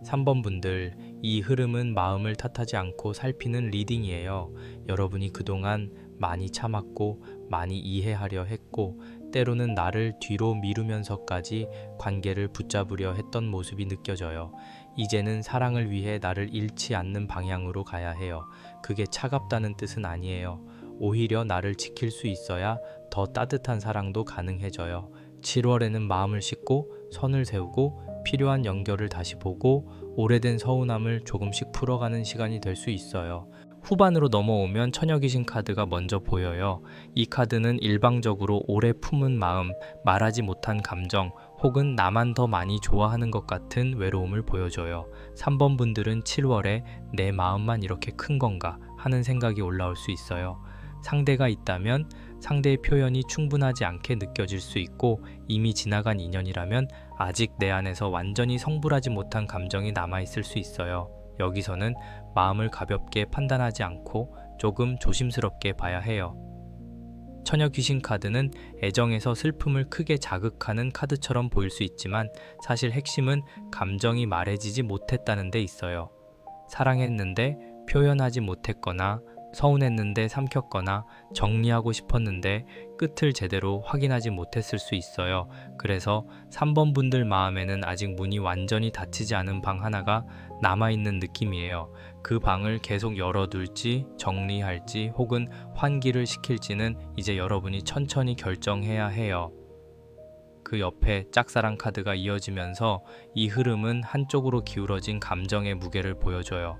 3번 분들, 이 흐름은 마음을 탓하지 않고 살피는 리딩이에요. 여러분이 그동안 많이 참았고 많이 이해하려 했고 때로는 나를 뒤로 미루면서까지 관계를 붙잡으려 했던 모습이 느껴져요. 이제는 사랑을 위해 나를 잃지 않는 방향으로 가야 해요. 그게 차갑다는 뜻은 아니에요. 오히려 나를 지킬 수 있어야 더 따뜻한 사랑도 가능해져요. 7월에는 마음을 씻고 선을 세우고 필요한 연결을 다시 보고 오래된 서운함을 조금씩 풀어가는 시간이 될 수 있어요. 후반으로 넘어오면 처녀귀신 카드가 먼저 보여요. 이 카드는 일방적으로 오래 품은 마음, 말하지 못한 감정, 혹은 나만 더 많이 좋아하는 것 같은 외로움을 보여줘요. 3번 분들은 7월에 내 마음만 이렇게 큰 건가 하는 생각이 올라올 수 있어요. 상대가 있다면 상대의 표현이 충분하지 않게 느껴질 수 있고 이미 지나간 인연이라면 아직 내 안에서 완전히 성불하지 못한 감정이 남아있을 수 있어요. 여기서는 마음을 가볍게 판단하지 않고 조금 조심스럽게 봐야 해요. 처녀 귀신 카드는 애정에서 슬픔을 크게 자극하는 카드처럼 보일 수 있지만 사실 핵심은 감정이 말해지지 못했다는 데 있어요. 사랑했는데 표현하지 못했거나 서운했는데 삼켰거나 정리하고 싶었는데 끝을 제대로 확인하지 못했을 수 있어요. 그래서 3번 분들 마음에는 아직 문이 완전히 닫히지 않은 방 하나가 남아있는 느낌이에요. 그 방을 계속 열어둘지 정리할지 혹은 환기를 시킬지는 이제 여러분이 천천히 결정해야 해요. 그 옆에 짝사랑 카드가 이어지면서 이 흐름은 한쪽으로 기울어진 감정의 무게를 보여줘요.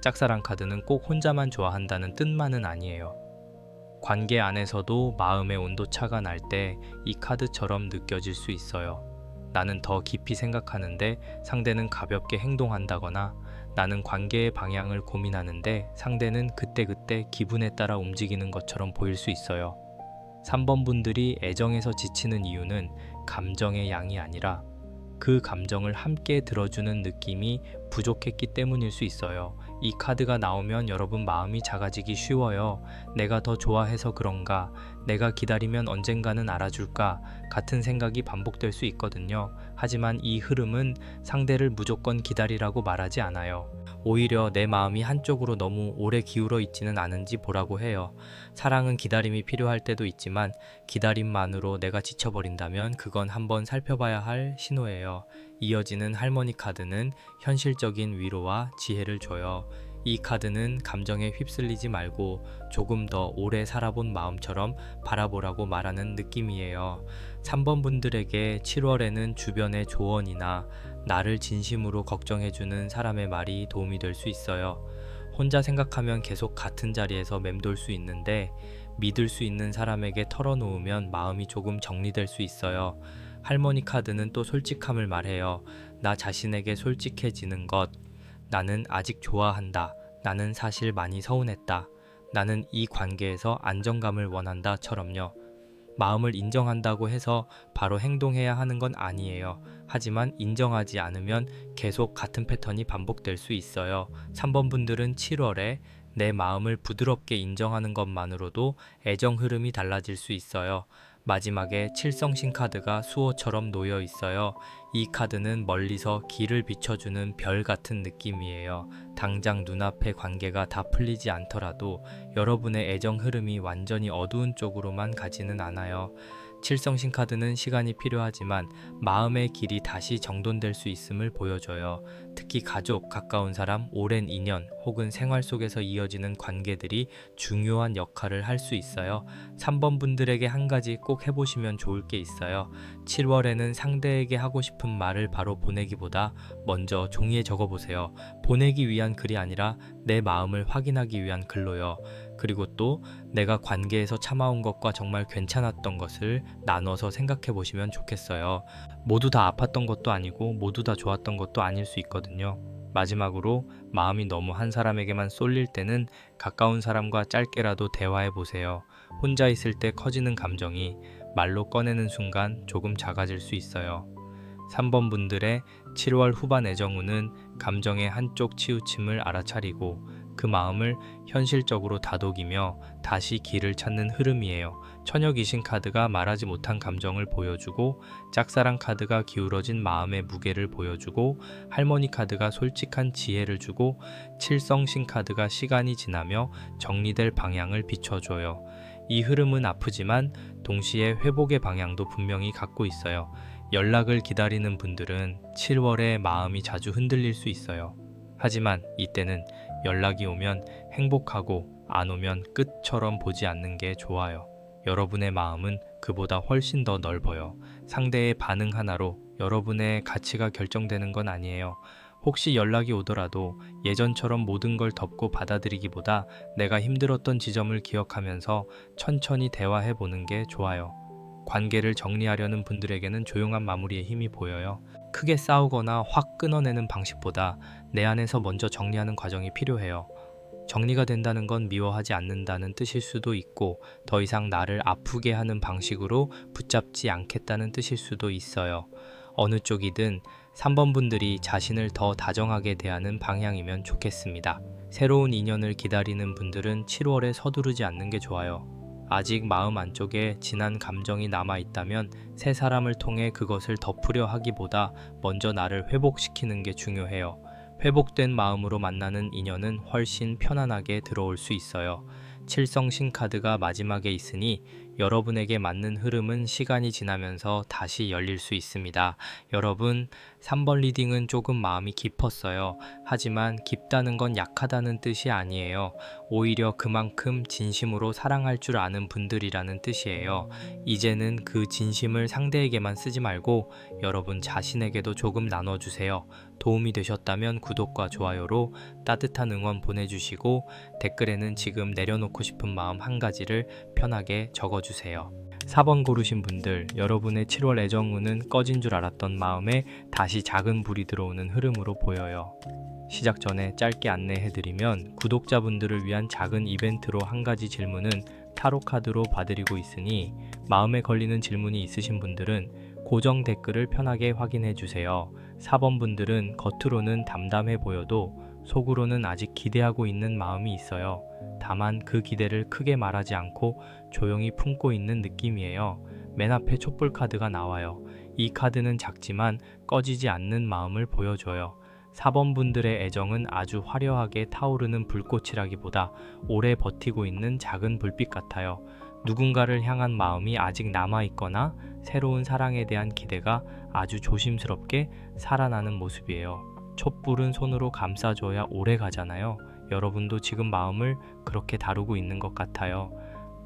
짝사랑 카드는 꼭 혼자만 좋아한다는 뜻만은 아니에요. 관계 안에서도 마음의 온도차가 날 때 이 카드처럼 느껴질 수 있어요. 나는 더 깊이 생각하는데 상대는 가볍게 행동한다거나, 나는 관계의 방향을 고민하는데 상대는 그때그때 기분에 따라 움직이는 것처럼 보일 수 있어요. 3번 분들이 애정에서 지치는 이유는 감정의 양이 아니라 그 감정을 함께 들어주는 느낌이 부족했기 때문일 수 있어요. 이 카드가 나오면 여러분 마음이 작아지기 쉬워요. 내가 더 좋아해서 그런가? 내가 기다리면 언젠가는 알아줄까? 같은 생각이 반복될 수 있거든요. 하지만 이 흐름은 상대를 무조건 기다리라고 말하지 않아요. 오히려 내 마음이 한쪽으로 너무 오래 기울어 있지는 않은지 보라고 해요. 사랑은 기다림이 필요할 때도 있지만 기다림만으로 내가 지쳐버린다면 그건 한번 살펴봐야 할 신호예요. 이어지는 할머니 카드는 현실적인 위로와 지혜를 줘요. 이 카드는 감정에 휩쓸리지 말고 조금 더 오래 살아본 마음처럼 바라보라고 말하는 느낌이에요. 3번 분들에게 7월에는 주변의 조언이나 나를 진심으로 걱정해주는 사람의 말이 도움이 될 수 있어요. 혼자 생각하면 계속 같은 자리에서 맴돌 수 있는데 믿을 수 있는 사람에게 털어놓으면 마음이 조금 정리될 수 있어요. 할머니 카드는 또 솔직함을 말해요. 나 자신에게 솔직해지는 것. 나는 아직 좋아한다. 나는 사실 많이 서운했다. 나는 이 관계에서 안정감을 원한다처럼요. 마음을 인정한다고 해서 바로 행동해야 하는 건 아니에요. 하지만 인정하지 않으면 계속 같은 패턴이 반복될 수 있어요. 3번 분들은 7월에 내 마음을 부드럽게 인정하는 것만으로도 애정 흐름이 달라질 수 있어요. 마지막에 칠성신 카드가 수호처럼 놓여 있어요. 이 카드는 멀리서 길을 비춰주는 별 같은 느낌이에요. 당장 눈앞의 관계가 다 풀리지 않더라도 여러분의 애정 흐름이 완전히 어두운 쪽으로만 가지는 않아요. 칠성신 카드는 시간이 필요하지만 마음의 길이 다시 정돈될 수 있음을 보여줘요. 특히 가족, 가까운 사람, 오랜 인연 혹은 생활 속에서 이어지는 관계들이 중요한 역할을 할 수 있어요. 3번 분들에게 한 가지 꼭 해보시면 좋을 게 있어요. 7월에는 상대에게 하고 싶은 말을 바로 보내기보다 먼저 종이에 적어보세요. 보내기 위한 글이 아니라 내 마음을 확인하기 위한 글로요. 그리고 또 내가 관계에서 참아온 것과 정말 괜찮았던 것을 나눠서 생각해 보시면 좋겠어요. 모두 다 아팠던 것도 아니고 모두 다 좋았던 것도 아닐 수 있거든요. 마지막으로 마음이 너무 한 사람에게만 쏠릴 때는 가까운 사람과 짧게라도 대화해 보세요. 혼자 있을 때 커지는 감정이 말로 꺼내는 순간 조금 작아질 수 있어요. 3번 분들의 7월 후반 애정운은 감정의 한쪽 치우침을 알아차리고 그 마음을 현실적으로 다독이며 다시 길을 찾는 흐름이에요. 처녀 귀신 카드가 말하지 못한 감정을 보여주고, 짝사랑 카드가 기울어진 마음의 무게를 보여주고, 할머니 카드가 솔직한 지혜를 주고, 칠성신 카드가 시간이 지나며 정리될 방향을 비춰줘요. 이 흐름은 아프지만 동시에 회복의 방향도 분명히 갖고 있어요. 연락을 기다리는 분들은 7월에 마음이 자주 흔들릴 수 있어요. 하지만 이때는 연락이 오면 행복하고 안 오면 끝처럼 보지 않는 게 좋아요. 여러분의 마음은 그보다 훨씬 더 넓어요. 상대의 반응 하나로 여러분의 가치가 결정되는 건 아니에요. 혹시 연락이 오더라도 예전처럼 모든 걸 덮고 받아들이기보다 내가 힘들었던 지점을 기억하면서 천천히 대화해 보는 게 좋아요. 관계를 정리하려는 분들에게는 조용한 마무리의 힘이 보여요. 크게 싸우거나 확 끊어내는 방식보다 내 안에서 먼저 정리하는 과정이 필요해요. 정리가 된다는 건 미워하지 않는다는 뜻일 수도 있고, 더 이상 나를 아프게 하는 방식으로 붙잡지 않겠다는 뜻일 수도 있어요. 어느 쪽이든 3번 분들이 자신을 더 다정하게 대하는 방향이면 좋겠습니다. 새로운 인연을 기다리는 분들은 7월에 서두르지 않는 게 좋아요. 아직 마음 안쪽에 진한 감정이 남아있다면 새 사람을 통해 그것을 덮으려 하기보다 먼저 나를 회복시키는 게 중요해요. 회복된 마음으로 만나는 인연은 훨씬 편안하게 들어올 수 있어요. 칠성신 카드가 마지막에 있으니 여러분에게 맞는 흐름은 시간이 지나면서 다시 열릴 수 있습니다. 여러분, 3번 리딩은 조금 마음이 깊었어요. 하지만 깊다는 건 약하다는 뜻이 아니에요. 오히려 그만큼 진심으로 사랑할 줄 아는 분들이라는 뜻이에요. 이제는 그 진심을 상대에게만 쓰지 말고 여러분 자신에게도 조금 나눠주세요. 도움이 되셨다면 구독과 좋아요로 따뜻한 응원 보내주시고 댓글에는 지금 내려놓고 싶은 마음 한 가지를 편하게 적어주세요. 4번 고르신 분들, 여러분의 7월 애정운은 꺼진 줄 알았던 마음에 다시 작은 불이 들어오는 흐름으로 보여요. 시작 전에 짧게 안내해드리면 구독자분들을 위한 작은 이벤트로 한 가지 질문은 타로 카드로 봐드리고 있으니 마음에 걸리는 질문이 있으신 분들은 고정 댓글을 편하게 확인해주세요. 4번 분들은 겉으로는 담담해 보여도 속으로는 아직 기대하고 있는 마음이 있어요. 다만 그 기대를 크게 말하지 않고 조용히 품고 있는 느낌이에요. 맨 앞에 촛불 카드가 나와요. 이 카드는 작지만 꺼지지 않는 마음을 보여줘요. 4번 분들의 애정은 아주 화려하게 타오르는 불꽃이라기보다 오래 버티고 있는 작은 불빛 같아요. 누군가를 향한 마음이 아직 남아있거나 새로운 사랑에 대한 기대가 아주 조심스럽게 살아나는 모습이에요. 촛불은 손으로 감싸줘야 오래 가잖아요. 여러분도 지금 마음을 그렇게 다루고 있는 것 같아요.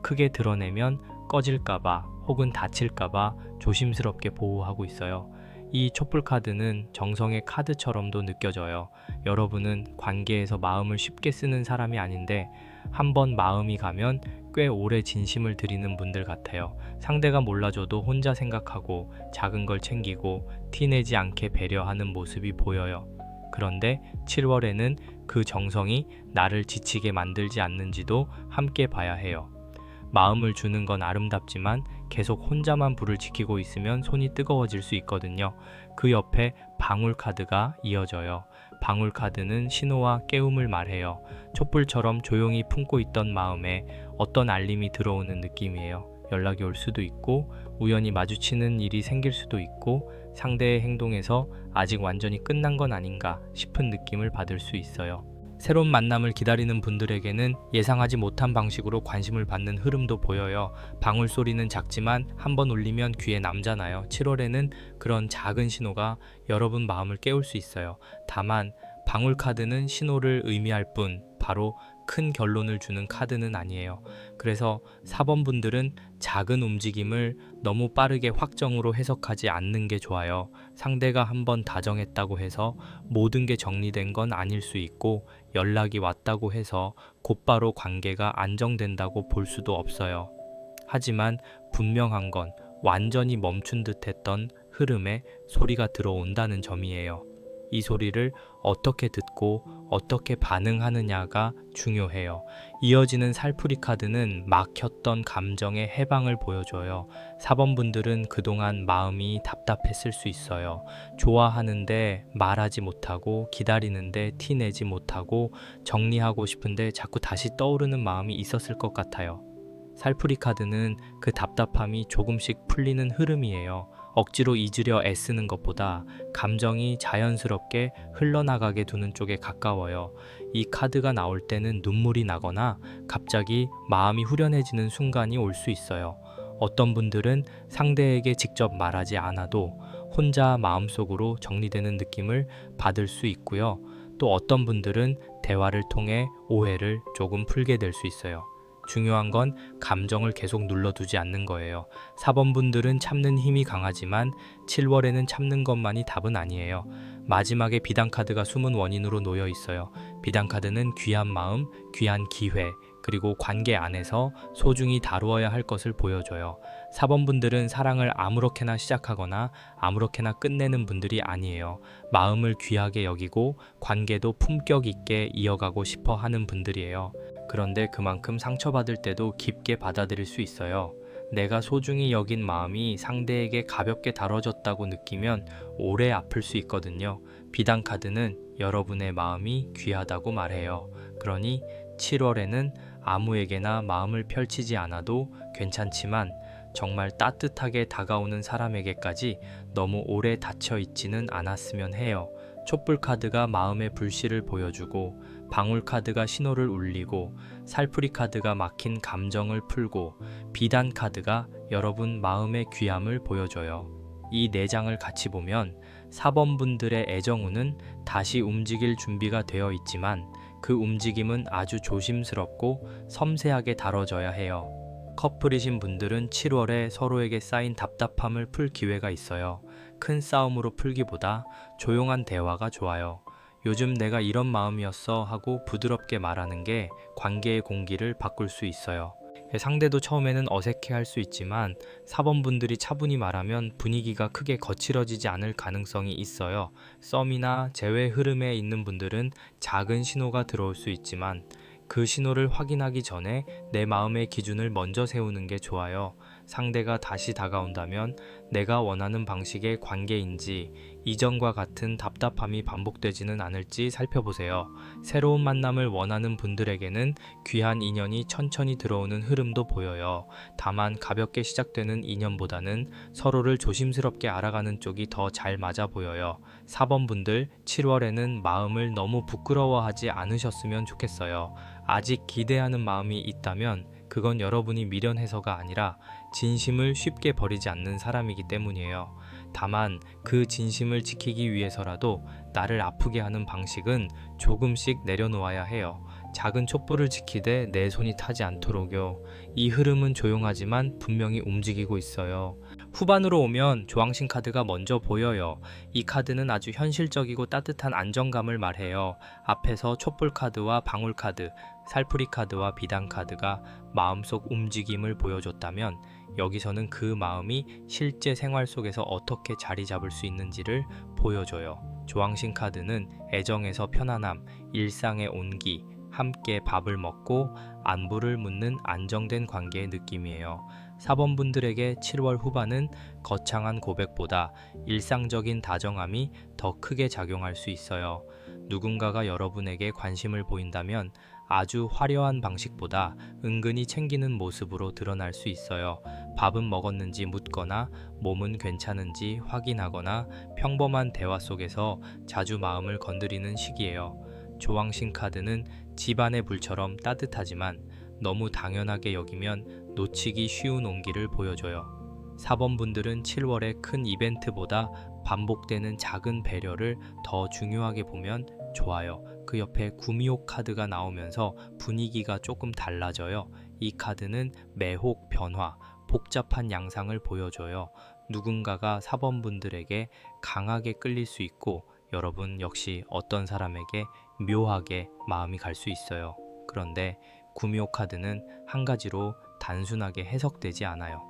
크게 드러내면 꺼질까봐 혹은 다칠까봐 조심스럽게 보호하고 있어요. 이 촛불 카드는 정성의 카드처럼도 느껴져요. 여러분은 관계에서 마음을 쉽게 쓰는 사람이 아닌데 한번 마음이 가면 꽤 오래 진심을 들이는 분들 같아요. 상대가 몰라줘도 혼자 생각하고 작은 걸 챙기고 티내지 않게 배려하는 모습이 보여요. 그런데 7월에는 그 정성이 나를 지치게 만들지 않는지도 함께 봐야 해요. 마음을 주는 건 아름답지만 계속 혼자만 불을 지키고 있으면 손이 뜨거워질 수 있거든요. 그 옆에 방울 카드가 이어져요. 방울 카드는 신호와 깨움을 말해요. 촛불처럼 조용히 품고 있던 마음에 어떤 알림이 들어오는 느낌이에요. 연락이 올 수도 있고 우연히 마주치는 일이 생길 수도 있고 상대의 행동에서 아직 완전히 끝난 건 아닌가 싶은 느낌을 받을 수 있어요. 새로운 만남을 기다리는 분들에게는 예상하지 못한 방식으로 관심을 받는 흐름도 보여요. 방울 소리는 작지만 한번 울리면 귀에 남잖아요. 7월에는 그런 작은 신호가 여러분 마음을 깨울 수 있어요. 다만 방울 카드는 신호를 의미할 뿐 바로 큰 결론을 주는 카드는 아니에요. 그래서 4번 분들은 작은 움직임을 너무 빠르게 확정으로 해석하지 않는 게 좋아요. 상대가 한번 다정했다고 해서 모든 게 정리된 건 아닐 수 있고 연락이 왔다고 해서 곧바로 관계가 안정된다고 볼 수도 없어요. 하지만 분명한 건 완전히 멈춘 듯 했던 흐름에 소리가 들어온다는 점이에요. 이 소리를 어떻게 듣고 어떻게 반응하느냐가 중요해요. 이어지는 살풀이 카드는 막혔던 감정의 해방을 보여줘요. 4번 분들은 그동안 마음이 답답했을 수 있어요. 좋아하는데 말하지 못하고 기다리는데 티내지 못하고 정리하고 싶은데 자꾸 다시 떠오르는 마음이 있었을 것 같아요. 살풀이 카드는 그 답답함이 조금씩 풀리는 흐름이에요. 억지로 잊으려 애쓰는 것보다 감정이 자연스럽게 흘러나가게 두는 쪽에 가까워요. 이 카드가 나올 때는 눈물이 나거나 갑자기 마음이 후련해지는 순간이 올 수 있어요. 어떤 분들은 상대에게 직접 말하지 않아도 혼자 마음속으로 정리되는 느낌을 받을 수 있고요. 또 어떤 분들은 대화를 통해 오해를 조금 풀게 될 수 있어요. 중요한 건 감정을 계속 눌러두지 않는 거예요. 4번 분들은 참는 힘이 강하지만 7월에는 참는 것만이 답은 아니에요. 마지막에 비단카드가 숨은 원인으로 놓여 있어요. 비단카드는 귀한 마음, 귀한 기회, 그리고 관계 안에서 소중히 다루어야 할 것을 보여줘요. 4번 분들은 사랑을 아무렇게나 시작하거나 아무렇게나 끝내는 분들이 아니에요. 마음을 귀하게 여기고 관계도 품격 있게 이어가고 싶어 하는 분들이에요. 그런데 그만큼 상처받을 때도 깊게 받아들일 수 있어요. 내가 소중히 여긴 마음이 상대에게 가볍게 다뤄졌다고 느끼면 오래 아플 수 있거든요. 비단카드는 여러분의 마음이 귀하다고 말해요. 그러니 7월에는 아무에게나 마음을 펼치지 않아도 괜찮지만 정말 따뜻하게 다가오는 사람에게까지 너무 오래 닫혀 있지는 않았으면 해요. 촛불 카드가 마음의 불씨를 보여주고 방울 카드가 신호를 울리고, 살풀이 카드가 막힌 감정을 풀고, 비단 카드가 여러분 마음의 귀함을 보여줘요. 이 4장을 같이 보면 4번 분들의 애정운은 다시 움직일 준비가 되어 있지만 그 움직임은 아주 조심스럽고 섬세하게 다뤄져야 해요. 커플이신 분들은 7월에 서로에게 쌓인 답답함을 풀 기회가 있어요. 큰 싸움으로 풀기보다 조용한 대화가 좋아요. 요즘 내가 이런 마음이었어 하고 부드럽게 말하는 게 관계의 공기를 바꿀 수 있어요. 상대도 처음에는 어색해할 수 있지만 4번 분들이 차분히 말하면 분위기가 크게 거칠어지지 않을 가능성이 있어요. 썸이나 재회 흐름에 있는 분들은 작은 신호가 들어올 수 있지만 그 신호를 확인하기 전에 내 마음의 기준을 먼저 세우는 게 좋아요. 상대가 다시 다가온다면 내가 원하는 방식의 관계인지, 이전과 같은 답답함이 반복되지는 않을지 살펴보세요. 새로운 만남을 원하는 분들에게는 귀한 인연이 천천히 들어오는 흐름도 보여요. 다만 가볍게 시작되는 인연보다는 서로를 조심스럽게 알아가는 쪽이 더 잘 맞아 보여요. 4번 분들, 7월에는 마음을 너무 부끄러워하지 않으셨으면 좋겠어요. 아직 기대하는 마음이 있다면 그건 여러분이 미련해서가 아니라 진심을 쉽게 버리지 않는 사람이기 때문이에요. 다만 그 진심을 지키기 위해서라도 나를 아프게 하는 방식은 조금씩 내려놓아야 해요. 작은 촛불을 지키되 내 손이 타지 않도록요. 이 흐름은 조용하지만 분명히 움직이고 있어요. 후반으로 오면 조왕신 카드가 먼저 보여요. 이 카드는 아주 현실적이고 따뜻한 안정감을 말해요. 앞에서 촛불 카드와 방울 카드, 살풀이 카드와 비단 카드가 마음속 움직임을 보여줬다면 여기서는 그 마음이 실제 생활 속에서 어떻게 자리 잡을 수 있는지를 보여줘요. 조왕신 카드는 애정에서 편안함, 일상의 온기, 함께 밥을 먹고 안부를 묻는 안정된 관계의 느낌이에요. 4번 분들에게 7월 후반은 거창한 고백보다 일상적인 다정함이 더 크게 작용할 수 있어요. 누군가가 여러분에게 관심을 보인다면 아주 화려한 방식보다 은근히 챙기는 모습으로 드러날 수 있어요. 밥은 먹었는지 묻거나 몸은 괜찮은지 확인하거나 평범한 대화 속에서 자주 마음을 건드리는 시기예요. 조왕신 카드는 집안의 불처럼 따뜻하지만 너무 당연하게 여기면 놓치기 쉬운 온기를 보여줘요. 4번 분들은 7월의 큰 이벤트보다 반복되는 작은 배려를 더 중요하게 보면 좋아요. 그 옆에 구미호 카드가 나오면서 분위기가 조금 달라져요. 이 카드는 매혹, 변화, 복잡한 양상을 보여줘요. 누군가가 4번 분들에게 강하게 끌릴 수 있고 여러분 역시 어떤 사람에게 묘하게 마음이 갈 수 있어요. 그런데 구미호 카드는 한 가지로 단순하게 해석되지 않아요.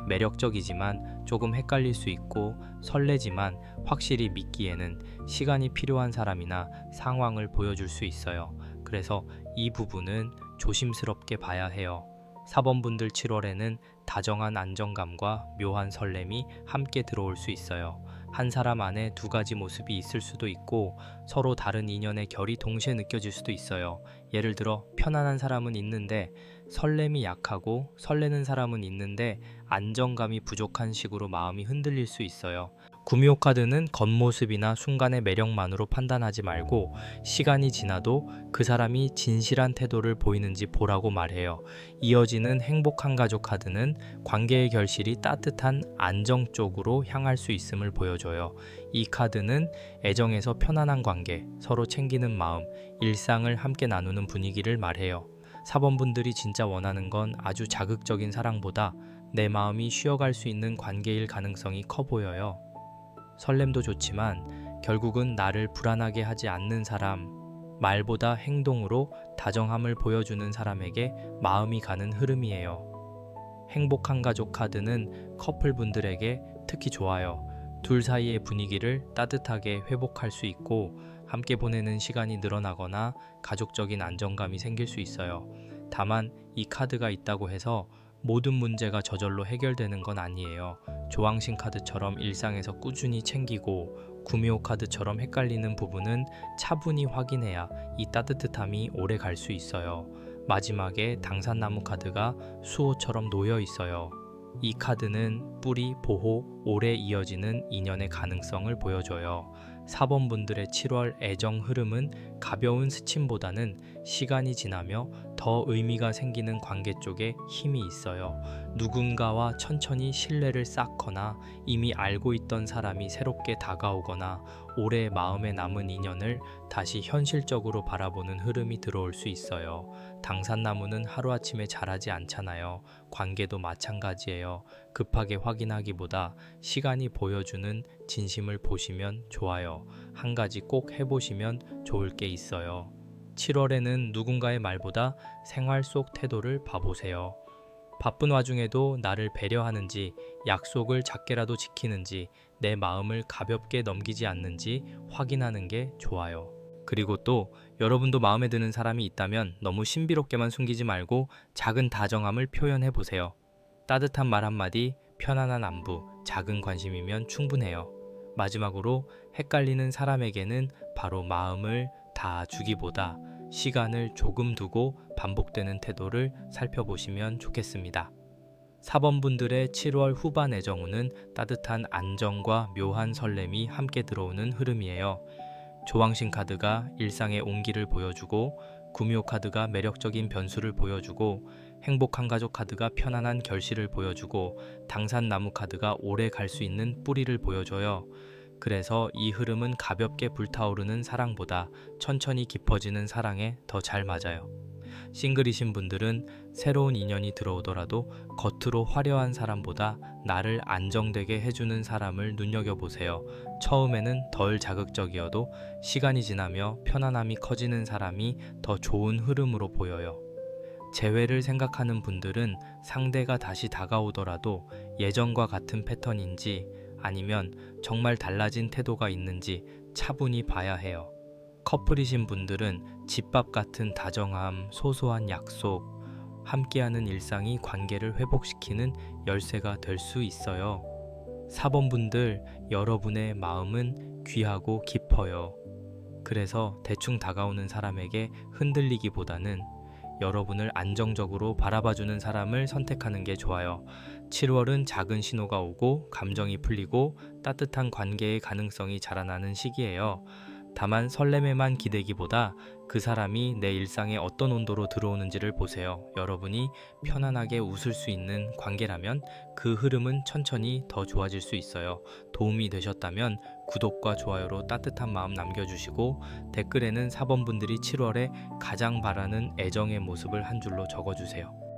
매력적이지만 조금 헷갈릴 수 있고 설레지만 확실히 믿기에는 시간이 필요한 사람이나 상황을 보여줄 수 있어요. 그래서 이 부분은 조심스럽게 봐야 해요. 4번 분들 7월에는 다정한 안정감과 묘한 설렘이 함께 들어올 수 있어요. 한 사람 안에 두 가지 모습이 있을 수도 있고 서로 다른 인연의 결이 동시에 느껴질 수도 있어요. 예를 들어 편안한 사람은 있는데 설렘이 약하고 설레는 사람은 있는데 안정감이 부족한 식으로 마음이 흔들릴 수 있어요. 구미호 카드는 겉모습이나 순간의 매력만으로 판단하지 말고 시간이 지나도 그 사람이 진실한 태도를 보이는지 보라고 말해요. 이어지는 행복한 가족 카드는 관계의 결실이 따뜻한 안정 쪽으로 향할 수 있음을 보여줘요. 이 카드는 애정에서 편안한 관계, 서로 챙기는 마음, 일상을 함께 나누는 분위기를 말해요. 4번 분들이 진짜 원하는 건 아주 자극적인 사랑보다 내 마음이 쉬어갈 수 있는 관계일 가능성이 커 보여요. 설렘도 좋지만 결국은 나를 불안하게 하지 않는 사람, 말보다 행동으로 다정함을 보여주는 사람에게 마음이 가는 흐름이에요. 행복한 가족 카드는 커플분들에게 특히 좋아요. 둘 사이의 분위기를 따뜻하게 회복할 수 있고 함께 보내는 시간이 늘어나거나 가족적인 안정감이 생길 수 있어요. 다만 이 카드가 있다고 해서 모든 문제가 저절로 해결되는 건 아니에요. 조왕신 카드처럼 일상에서 꾸준히 챙기고 구미호 카드처럼 헷갈리는 부분은 차분히 확인해야 이 따뜻함이 오래 갈 수 있어요. 마지막에 당산나무 카드가 수호처럼 놓여 있어요. 이 카드는 뿌리, 보호, 오래 이어지는 인연의 가능성을 보여줘요. 4번 분들의 7월 애정 흐름은 가벼운 스침보다는 시간이 지나며 더 의미가 생기는 관계 쪽에 힘이 있어요. 누군가와 천천히 신뢰를 쌓거나 이미 알고 있던 사람이 새롭게 다가오거나 오래 마음에 남은 인연을 다시 현실적으로 바라보는 흐름이 들어올 수 있어요. 당산나무는 하루아침에 자라지 않잖아요. 관계도 마찬가지예요. 급하게 확인하기보다 시간이 보여주는 진심을 보시면 좋아요. 한 가지 꼭 해보시면 좋을 게 있어요. 7월에는 누군가의 말보다 생활 속 태도를 봐보세요. 바쁜 와중에도 나를 배려하는지, 약속을 작게라도 지키는지, 내 마음을 가볍게 넘기지 않는지 확인하는 게 좋아요. 그리고 또 여러분도 마음에 드는 사람이 있다면 너무 신비롭게만 숨기지 말고 작은 다정함을 표현해 보세요. 따뜻한 말 한마디, 편안한 안부, 작은 관심이면 충분해요. 마지막으로 헷갈리는 사람에게는 바로 마음을 다 주기보다 시간을 조금 두고 반복되는 태도를 살펴보시면 좋겠습니다. 4번 분들의 7월 후반 애정운은 따뜻한 안정과 묘한 설렘이 함께 들어오는 흐름이에요. 조왕신 카드가 일상의 온기를 보여주고, 구미호 카드가 매력적인 변수를 보여주고, 행복한 가족 카드가 편안한 결실을 보여주고, 당산나무 카드가 오래 갈 수 있는 뿌리를 보여줘요. 그래서 이 흐름은 가볍게 불타오르는 사랑보다 천천히 깊어지는 사랑에 더 잘 맞아요. 싱글이신 분들은 새로운 인연이 들어오더라도 겉으로 화려한 사람보다 나를 안정되게 해주는 사람을 눈여겨보세요. 처음에는 덜 자극적이어도 시간이 지나며 편안함이 커지는 사람이 더 좋은 흐름으로 보여요. 재회를 생각하는 분들은 상대가 다시 다가오더라도 예전과 같은 패턴인지 아니면 정말 달라진 태도가 있는지 차분히 봐야 해요. 커플이신 분들은 집밥 같은 다정함, 소소한 약속, 함께하는 일상이 관계를 회복시키는 열쇠가 될 수 있어요. 4번 분들, 여러분의 마음은 귀하고 깊어요. 그래서 대충 다가오는 사람에게 흔들리기보다는 여러분을 안정적으로 바라봐주는 사람을 선택하는 게 좋아요. 7월은 작은 신호가 오고 감정이 풀리고 따뜻한 관계의 가능성이 자라나는 시기예요. 다만 설렘에만 기대기보다 그 사람이 내 일상에 어떤 온도로 들어오는지를 보세요. 여러분이 편안하게 웃을 수 있는 관계라면 그 흐름은 천천히 더 좋아질 수 있어요. 도움이 되셨다면 구독과 좋아요로 따뜻한 마음 남겨주시고, 댓글에는 4번 분들이 7월에 가장 바라는 애정의 모습을 한 줄로 적어주세요.